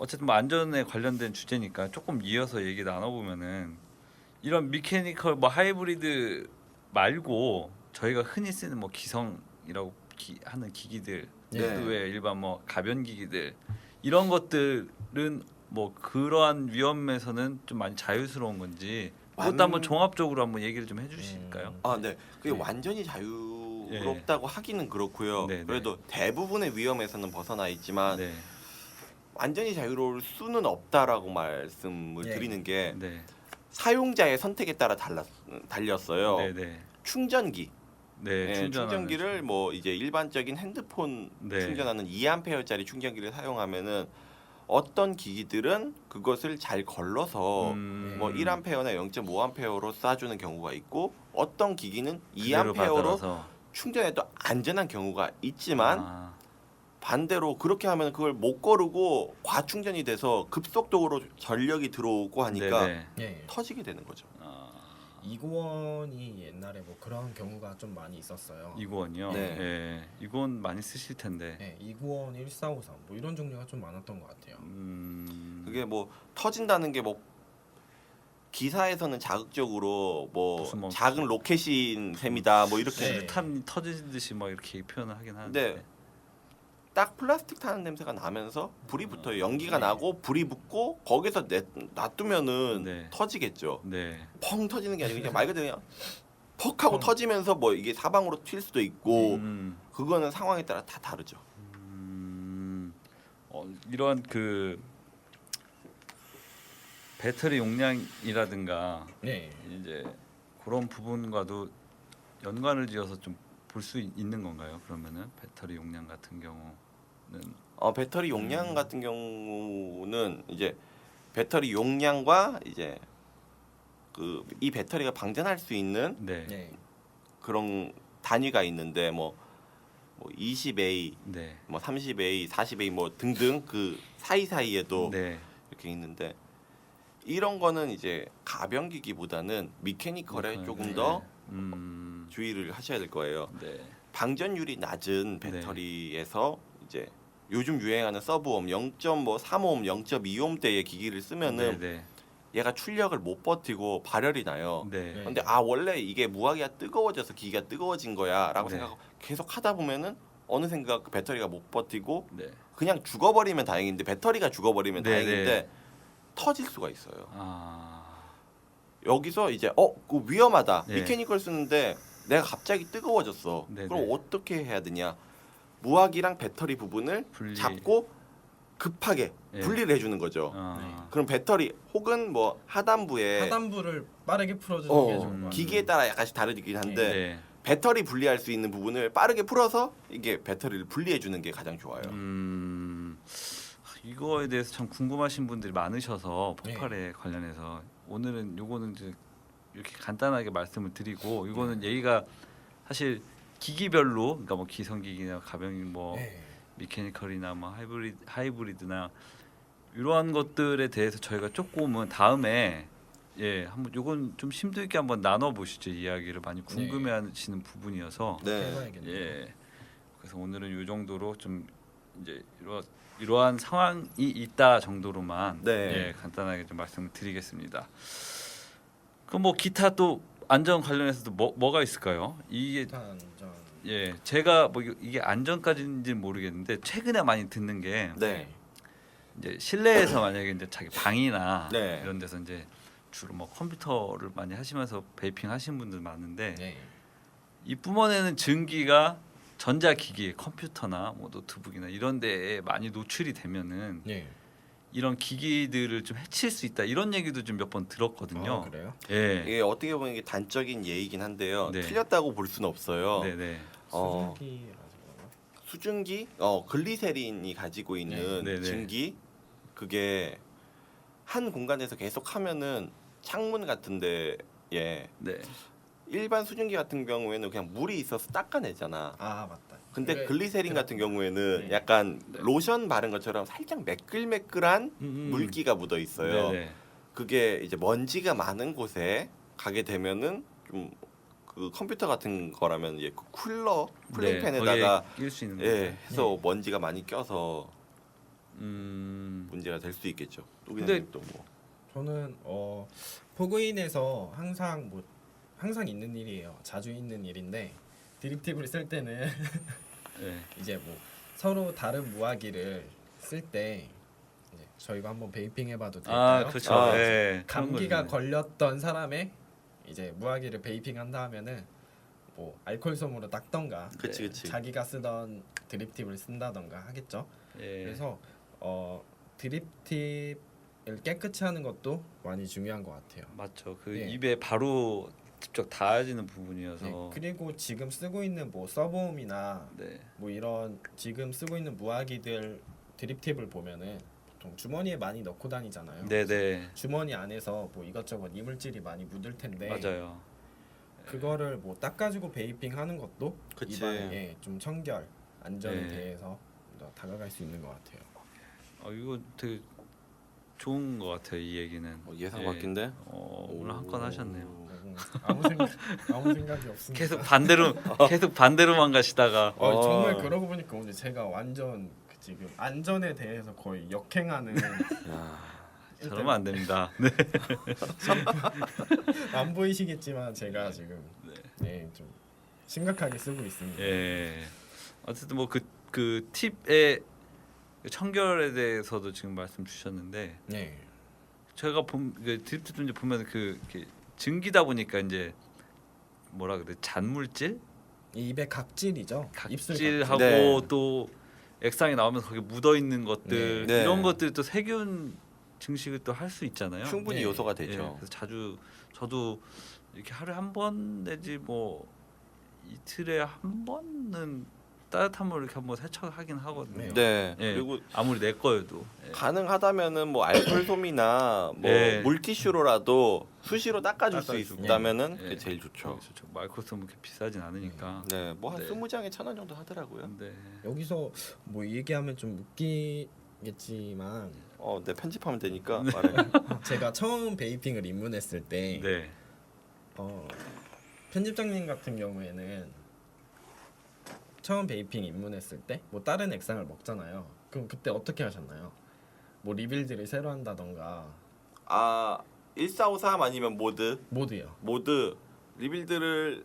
어쨌든 뭐 안전에 관련된 주제니까 조금 이어서 얘기 나눠보면은 이런 미케니컬 뭐 하이브리드 말고 저희가 흔히 쓰는 뭐 기성이라고 하는 기기들 네. 또 왜 일반 뭐 가변 기기들 이런 것들은 뭐 그러한 위험에서는 좀 많이 자유스러운 건지 그것도 한번 종합적으로 한번 얘기를 좀 해주실까요? 아, 네. 그게 네. 완전히 자유롭다고 하기는 그렇고요. 네, 네. 그래도 대부분의 위험에서는 벗어나 있지만 네, 완전히 자유로울 수는 없다라고 말씀을 네. 드리는 게 네, 사용자의 선택에 따라 달렸어요. 네, 네, 충전기, 네, 네, 충전기를 뭐 이제 일반적인 핸드폰 네. 충전하는 2A짜리 충전기를 사용하면은 어떤 기기들은 그것을 잘 걸러서 뭐 1A나 0.5A로 쏴주는 경우가 있고 어떤 기기는 2A로 충전해도 안전한 경우가 있지만 반대로 그렇게 하면 그걸 못 거르고 과충전이 돼서 급속도로 전력이 들어오고 하니까 네네. 네. 터지게 되는 거죠. 이구원이 옛날에 뭐 그런 경우가 좀 많이 있었어요. 이구원이요. 네. 네. 이구원 많이 쓰실 텐데. 네, 이구원 1453 뭐 이런 종류가 좀 많았던 것 같아요. 그게 뭐 터진다는 게 뭐 기사에서는 자극적으로 뭐 무슨 뭐 작은 로켓인 셈이다 뭐 이렇게 네. 수류탄 터지듯이 막 이렇게 표현을 하긴 하는데. 근데 딱 플라스틱 타는 냄새가 나면서 불이 붙어요. 연기가 네. 나고 불이 붙고 거기서 놔두면은 네. 터지겠죠. 네. 펑 터지는 게 아니고 그냥 말 그대로 그냥 퍽 하고 펑. 터지면서 뭐 이게 사방으로 튈 수도 있고 음, 그거는 상황에 따라 다 다르죠. 이런 그 배터리 용량이라든가 네. 이제 그런 부분과도 연관을 지어서 좀 볼 수 있는 건가요? 그러면은 배터리 용량 같은 경우는 배터리 용량 같은 경우는 이제 배터리 용량과 이제 그 이 배터리가 방전할 수 있는 네. 네. 그런 단위가 있는데 뭐 20A, 네. 뭐 30A, 40A 뭐 등등 그 사이사이에도 네. 이렇게 있는데 이런 거는 이제 가변 기기보다는 미케니컬에 조금 더 주의를 하셔야 될 거예요. 네. 방전율이 낮은 배터리에서 이제 요즘 유행하는 서브옴 0.35옴, 0.2옴대의 기기를 쓰면은 네. 얘가 출력을 못 버티고 발열이 나요. 네. 네. 근데 원래 이게 무화기가 뜨거워져서 기기가 뜨거워진 거야라고 네. 생각하고 계속 하다 보면은 어느샌가 그 배터리가 못 버티고 네. 그냥 죽어버리면 다행인데 배터리가 죽어버리면 네, 다행인데 터질 수가 있어요. 아. 여기서 이제 그 위험하다. 네. 미케니컬 쓰는데 내가 갑자기 뜨거워졌어. 네, 그럼 네. 어떻게 해야 되냐? 무화기랑 배터리 부분을 분리. 잡고 급하게 네. 분리를 해주는 거죠. 그럼 배터리 혹은 뭐 하단부에 하단부를 빠르게 풀어주는 게 좋은 것 같아요. 기기에 따라 약간씩 다르긴 한데 네. 배터리 분리할 수 있는 부분을 빠르게 풀어서 이게 배터리를 분리해 주는 게 가장 좋아요. 이거에 대해서 참 궁금하신 분들이 많으셔서 네. 폭발에 관련해서 오늘은 요거는 이제 이렇게 간단하게 말씀을 드리고 이거는 얘기가 사실 기기별로 그러니까 뭐 기성기기나 가변 뭐 네. 미케니컬이나 뭐 하이브리드나 이러한 것들에 대해서 저희가 조금은 다음에 한번 요건 좀 심도 있게 한번 나눠 보시죠. 이야기를 많이 궁금해하시는 부분이어서 네. 해봐야겠네요. 그래서 오늘은 요 정도로 좀 이제 이러한 상황이 있다 정도로만 네. 간단하게 좀 말씀을 드리겠습니다. 그럼 뭐 기타 또 안전 관련해서도 뭐가 있을까요? 이게 안전. 제가 뭐 이게 안전까지인지는 모르겠는데 최근에 많이 듣는 게 네. 이제 실내에서 만약에 이제 자기 방이나 네. 이런 데서 이제 주로 뭐 컴퓨터를 많이 하시면서 베이핑 하시는 분들 많은데 네. 이 뿜어내는 증기가 전자기기, 컴퓨터나 뭐 노트북이나 이런 데에 많이 노출이 되면은 네. 이런 기기들을 좀 해칠 수 있다 이런 얘기도 좀 몇 번 들었거든요. 그래요? 예. 이게 어떻게 보면 이게 단적인 예이긴 한데요. 네. 틀렸다고 볼 수는 없어요. 네네. 수증기라서 그런가? 수증기, 글리세린이 가지고 있는 네. 네네. 증기 그게 한 공간에서 계속 하면은 창문 같은데 네. 일반 수증기 같은 경우에는 그냥 물이 있어서 닦아내잖아. 아 맞다. 근데 그래, 글리세린 같은 경우에는 네. 약간 네. 로션 바른 것처럼 살짝 매끌매끌한 물기가 묻어 있어요. 네네. 그게 이제 먼지가 많은 곳에 가게 되면은 좀 그 컴퓨터 같은 거라면 이제 그 쿨러 쿨링팬에다가 낄 수 있는 예, 거죠. 해서 먼지가 많이 껴서 문제가 될 수 있겠죠. 근데- 또 뭐. 저는 포그인에서 항상 있는 일이에요. 자주 있는 일인데 디립팁을 쓸 때는 네. 이제 뭐 서로 다른 무화기를 쓸 때 이제 저희가 한번 베이핑 해봐도 될까요? 그렇죠. 아, 네. 감기가 그런 거죠. 걸렸던 사람의 이제 무화기를 베이핑 한다 하면은 뭐 알코올 솜으로 닦던가 그치 그치. 자기가 쓰던 드립팁을 쓴다던가 하겠죠. 예. 그래서 드립팁을 깨끗이 하는 것도 많이 중요한 것 같아요. 맞죠. 그 예. 입에 바로 직접 닿아지는 부분이어서. 네, 그리고 지금 쓰고 있는 뭐 서브홈이나 네. 뭐 이런 지금 쓰고 있는 무화기들 드립팁을 보면은 보통 주머니에 많이 넣고 다니잖아요. 네네. 주머니 안에서 뭐 이것저것 이물질이 많이 묻을 텐데 맞아요. 그거를 뭐 닦아주고 베이핑 하는 것도 그치. 입안에 좀 청결 안전에 네. 대해서 더 다가갈 수 있는 것 같아요. 이거 되게 좋은 것 같아요. 이 얘기는. 예상 예. 바뀐데? 오늘 한 건 하셨네요. 아무 생각이 없습니다. 계속 반대로만 가시다가. 정말 그러고 보니까 오늘 제가 완전 지금 안전에 대해서 거의 역행하는 야. 저러면 안 됩니다. 네. 안 보이시겠지만 제가 지금 좀 심각하게 쓰고 있습니다. 예. 어쨌든 뭐 그 팁의 청결에 대해서도 지금 말씀 주셨는데 네. 제가 드립팁 이제 보면 이렇게 증기다 보니까 이제 뭐라 그래 잔물질, 이 입의 각질이죠. 입술 각질하고 네. 또 액상이 나오면서 거기 묻어 있는 것들 네. 이런 것들이 또 세균 증식을 또 할 수 있잖아요. 충분히 네. 요소가 예, 되죠. 그래서 자주 저도 이렇게 하루에 한 번 내지 뭐 이틀에 한 번은 따뜻한 물을 이렇게 한번 세척하긴 하거든요. 네. 예. 그리고 아무리 내 거여도. 예. 가능하다면은 뭐 알콜솜이나 뭐 네. 물티슈로라도 수시로 닦아줄 수 닦아주고. 있다면은 예. 그게 제일 좋죠. 그렇죠. 마이크로소프트 그렇게 비싸진 않으니까. 네, 뭐 한 네. 20장에 1,000원 정도 하더라고요. 네. 여기서 뭐 얘기하면 좀 웃기겠지만 네 편집하면 되니까 말해. 제가 처음 베이핑을 입문했을 때 네. 편집장님 같은 경우에는 처음 베이핑 입문했을 때 뭐 다른 액상을 먹잖아요. 그럼 그때 어떻게 하셨나요? 뭐 리빌드를 새로 한다던가 1453 아니면 모드요. 모드 리빌드를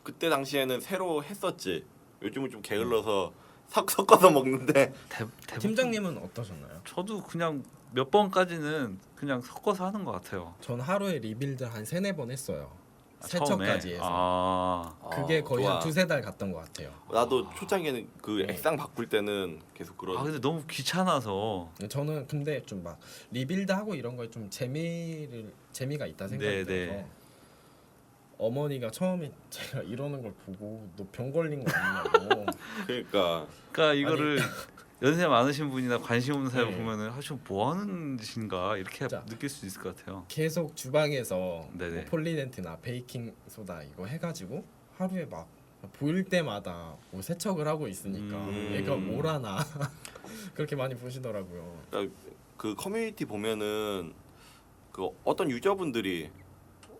그때 당시에는 새로 했었지. 요즘은 좀 게을러서 섞어서 먹는데 대부분 팀장님은 어떠셨나요? 저도 그냥 몇 번까지는 그냥 섞어서 하는 것 같아요. 전 하루에 리빌드 한 3-4번 했어요. 처음에. 세척까지 해서 그게 거의 좋아. 한 2-3달 갔던 것 같아요. 나도 초창기에는 그 네. 액상 바꿀 때는 계속 그런 근데 너무 귀찮아서. 저는 근데 좀 막 리빌드하고 이런 거에 좀 재미가 있다 생각이 네, 들어서 네. 어머니가 처음에 제가 이러는 걸 보고 너 병 걸린 거 아니냐고 그러니까 이거를 연세 많으신 분이나 관심 없는 사람 네. 보면은 지금 뭐 하는 짓인가 이렇게 자. 느낄 수 있을 것 같아요. 계속 주방에서 네네. 뭐 폴리덴트나 베이킹 소다 이거 해가지고 하루에 막 보일 때마다 뭐 세척을 하고 있으니까 얘가 뭘 하나 그렇게 많이 보시더라고요. 그 커뮤니티 보면은 그 어떤 유저분들이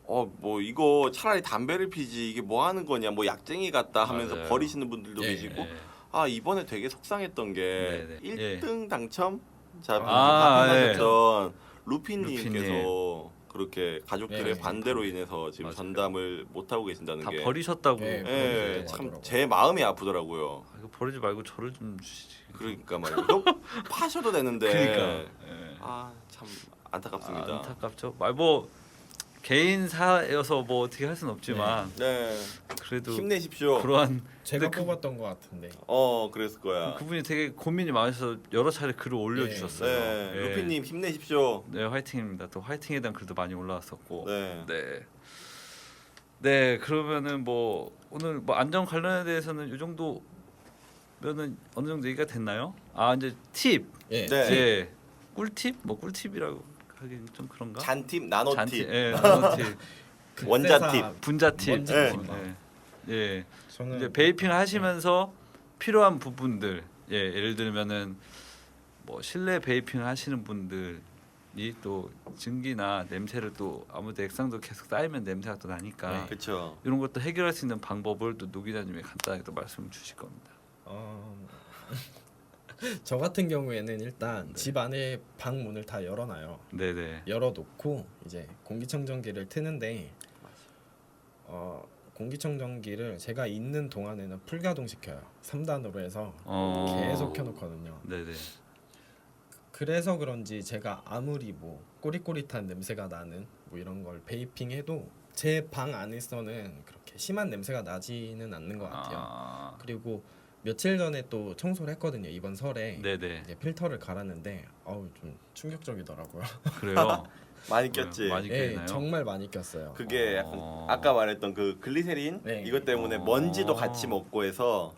뭐 이거 차라리 담배를 피지 이게 뭐 하는 거냐 뭐 약쟁이 같다 하면서 맞아요. 버리시는 분들도 예, 계시고 예. 이번에 되게 속상했던 게 네네. 1등 당첨자 네. 하셨던 루피님께서 그렇게 가족들의 네. 반대로 인해서 지금 맞아요. 전담을 못 하고 계신다는 다 게 버리셨다고. 네. 참 제 마음이 아프더라고요. 이거 버리지 말고 저를 좀 주시지. 그러니까 말이에요. 이거 파셔도 되는데 그러니까. 참 안타깝습니다. 안타깝죠. 뭐 개인사여서 뭐 어떻게 할 수는 없지만 네. 그래도 힘내십시오. 그러한 제가 근데 뽑았던 것 같은데 그랬을 거야. 그분이 되게 고민이 많으셔서 여러 차례 글을 올려주셨어요. 네, 예. 루피님 힘내십시오. 네, 화이팅입니다. 또 화이팅에 대한 글도 많이 올라왔었고. 네. 네. 네, 그러면은 뭐 오늘 뭐 안전 관련에 대해서는 이 정도면은 어느 정도 얘기가 됐나요? 이제 팁. 예. 네. 예. 꿀팁? 뭐 꿀팁이라고 하긴 좀 그런가? 잔팁, 나노팁, 예, 나노팁. 원자팁. 분자팁. 원자팁. 예. 예. 저는 이제 베이핑을 하시면서 필요한 부분들, 예를 들면은 뭐 실내 베이핑을 하시는 분들이 또 증기나 냄새를 또 아무래도 액상도 계속 쌓이면 냄새가 또 나니까 그렇죠. 이런 것도 해결할 수 있는 방법을 또 노 기자님이 간단하게 또 말씀 주실 겁니다. 저 같은 경우에는 일단 집 안에 방 문을 다 열어놔요. 네네. 열어놓고 이제 공기청정기를 트는데 공기청정기를 제가 있는 동안에는 풀가동 시켜요. 3단으로 해서 계속 켜놓거든요. 네네. 그래서 그런지 제가 아무리 뭐 꼬릿꼬릿한 냄새가 나는 뭐 이런 걸 베이핑해도 제 방 안에서는 그렇게 심한 냄새가 나지는 않는 것 같아요. 그리고 며칠 전에 또 청소를 했거든요. 이번 설에 네네. 이제 필터를 갈았는데 좀 충격적이더라고요. 그래요. 많이 꼈지. 많이 예, 꼈나요? 정말 많이 꼈어요. 그게 약간 아까 말했던 그 글리세린 네. 이것 때문에 먼지도 같이 먹고 해서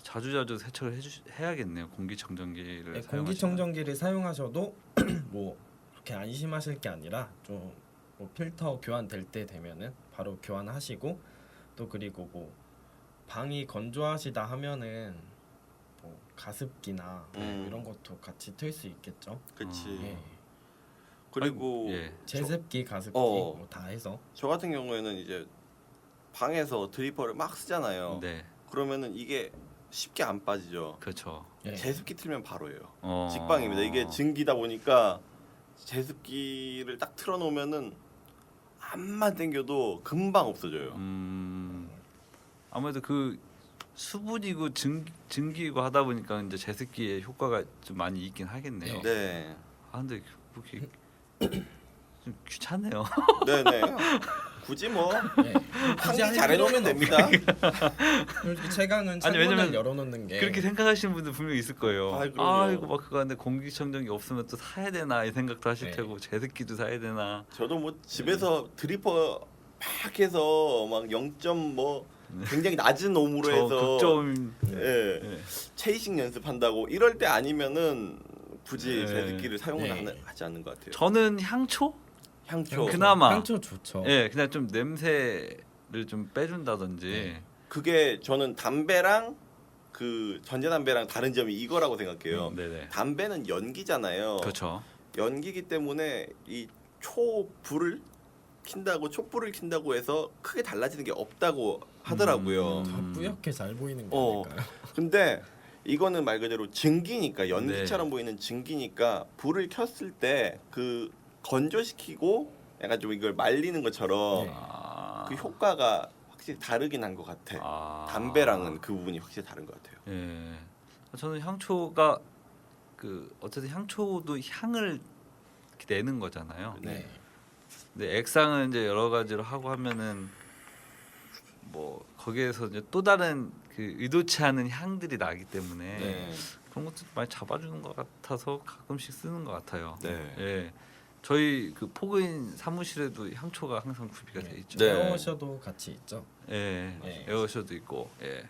자주자주 세척을 해야겠네요. 공기청정기를 네, 사용하시면. 공기청정기를 사용하셔도 뭐 그렇게 안심하실 게 아니라 좀 뭐 필터 교환될 때 되면은 바로 교환하시고 또 그리고 뭐 방이 건조하시다 하면은 뭐 가습기나 이런 것도 같이 틀 수 있겠죠. 그치. 예. 그리고 예. 제습기, 가습기 어. 뭐 다 해서 저 같은 경우에는 이제 방에서 드리퍼를 막 쓰잖아요. 네. 그러면은 이게 쉽게 안 빠지죠. 그렇죠. 예. 제습기 틀면 바로예요. 어. 직방입니다. 이게 증기다 보니까 제습기를 딱 틀어놓으면은 암만 당겨도 금방 없어져요. 아무래도 그 수분이고 증기이고 하다 보니까 이제 제습기의 효과가 좀 많이 있긴 하겠네요. 네, 근데 그렇게 좀 귀찮네요. 네네. 굳이 뭐 예. 환기 잘 해놓으면 됩니다. 솔직히 채광은 아니, 창문을 왜냐면 열어놓는 게 그렇게 생각하시는 분들 분명히 있을 거예요. 아이, 그럼요. 이거 막 그거 하는데 공기청정기 없으면 또 사야 되나 이 생각도 하실 네. 테고 제습기도 사야 되나. 저도 뭐 집에서 드리퍼 막 해서 막 0. 뭐 굉장히 낮은 오므로 저 해서 극점. 예, 예. 체이싱 연습한다고 이럴 때 아니면은 굳이 네. 제습기를 사용을 네. 하지 않는 것 같아요. 저는 향초? 향초. 그나마. 향초 좋죠. 예, 그냥 좀 냄새를 좀 빼준다든지. 네. 그게 저는 담배랑 그 전자담배랑 다른 점이 이거라고 생각해요. 네네. 담배는 연기잖아요. 그렇죠. 연기기 때문에 이 촛불을 킨다고 해서 크게 달라지는 게 없다고 하더라고요. 다 뿌옇게 잘 보이는 게 어. 아닐까요? 근데 이거는 말 그대로 증기니까 연기처럼 네. 보이는 증기니까 불을 켰을 때 그 건조시키고 약간 좀 이걸 말리는 것처럼 네. 그 효과가 확실히 다르긴 한 것 같아. 담배랑은 그 부분이 확실히 다른 것 같아요. 예. 저는 향초가 그 어쨌든 향초도 향을 이렇게 내는 거잖아요. 네. 근데 액상은 이제 여러 가지로 하고 하면은 뭐 거기에서 이제 또 다른 그 의도치 않은 향들이 나기 때문에 네. 그런 것도 많이 잡아주는 것 같아서 가끔씩 쓰는 것 같아요. 네. 예. 저희 그 포그인 사무실에도 향초가 항상 구비가 돼 있죠. 네. 에어워셔도 같이 있죠. 예. 네. 에어셔도 있고. 예.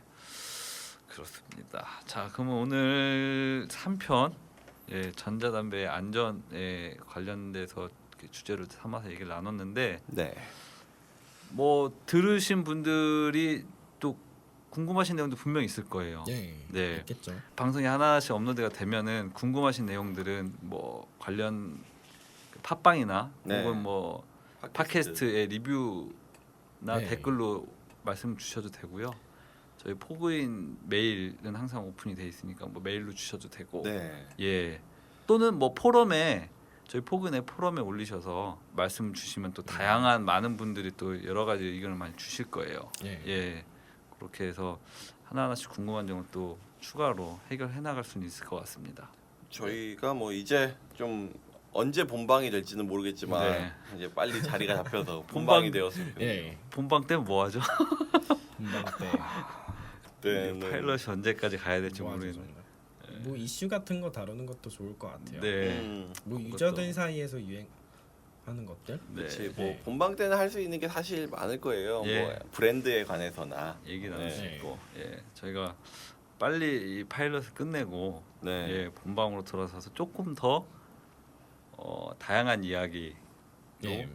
그렇습니다. 자, 그러면 오늘 3편 예, 전자담배 안전에 관련돼서 이렇게 주제를 삼아서 얘기를 나눴는데 네. 뭐 들으신 분들이 또 궁금하신 내용도 분명히 있을 거예요. 네. 네. 있겠죠. 방송이 하나씩 업로드가 되면은 궁금하신 내용들은 뭐 관련 그 팟빵이나 네. 혹은 뭐 팟캐스트의 리뷰나 네. 댓글로 말씀 주셔도 되고요. 저희 포그인 메일은 항상 오픈이 돼 있으니까 뭐 메일로 주셔도 되고, 네. 예, 또는 뭐 포럼에 저희 포그인의 포럼에 올리셔서 말씀 주시면 또 다양한 많은 분들이 또 여러 가지 의견을 많이 주실 거예요. 예. 예, 그렇게 해서 하나하나씩 궁금한 점을 또 추가로 해결해 나갈 수는 있을 것 같습니다. 저희가 뭐 이제 좀 언제 본방이 될지는 모르겠지만 네. 이제 빨리 자리가 잡혀서 본방- 본방이 되었으면 좋겠네요. 예. 본방 때는 뭐 하죠? 분방 때 그때는 파일럿이 언제까지 가야 될지 뭐 하죠, 모르겠네요. 정말? 뭐 이슈 같은 거 다루는 것도 좋을 것 같아요. 네. 뭐 그것도- 유저들 사이에서 유행하는 것들. 그렇지. 네. 뭐 네. 본방 때는 할 수 있는 게 사실 많을 거예요. 예. 뭐 브랜드에 관해서나. 얘기 나눌 수 네. 있고, 예, 저희가 빨리 이 파일럿을 끝내고 네. 예, 본방으로 돌아서서 조금 더 다양한 이야기 예.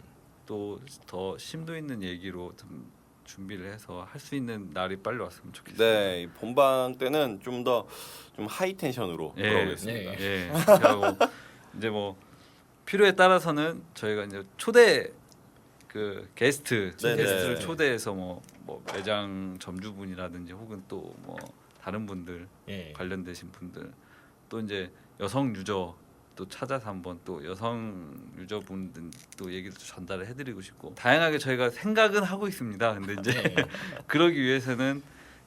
또 더 심도 있는 얘기로 좀 준비를 해서 할 수 있는 날이 빨리 왔으면 좋겠습니다. 네, 이 본방 때는 좀 더 좀 하이 텐션으로 예. 돌아오겠습니다. 네. 예, 그리고 이제 뭐 필요에 따라서는 저희가 이제 초대 그 게스트를 네네. 초대해서 뭐 매장 점주분이라든지 혹은 또 뭐 다른 분들 예. 관련되신 분들 또 이제 여성 유저 또 찾아서 한번 또 여성 유저분들 또 얘기도 전달을 해드리고 싶고 다양하게 저희가 생각은 하고 있습니다. 근데 이제 예. 그러기 위해서는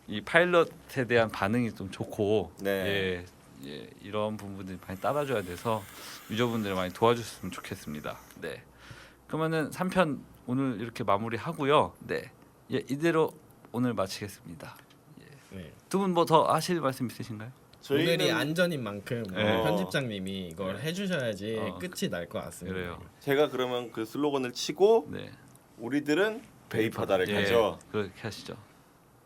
이 파일럿에 대한 반응이 좀 좋고 네. 예, 이런 부분들이 많이 따라줘야 돼서 유저분들 많이 도와주셨으면 좋겠습니다. 네. 그러면은 3편 오늘 이렇게 마무리하고요. 네. 예, 이대로 오늘 마치겠습니다. 네. 두 분 뭐 더 하실 말씀 있으신가요? 오늘이 안전인 만큼 네. 편집장님이 이걸 해주셔야지 어. 끝이 날 것 같습니다. 그래요. 제가 그러면 그 슬로건을 치고 네. 우리들은 베이퍼다를 예, 가죠. 그렇게 하시죠.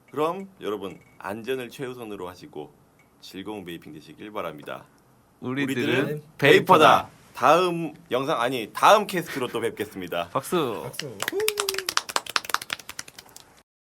그럼 여러분 안전을 최우선으로 하시고 즐거운 베이핑 되시길 바랍니다. 우리들은 베이퍼다. 다음 영상 아니 다음 캐스트로 또 뵙겠습니다. 박수. 박수.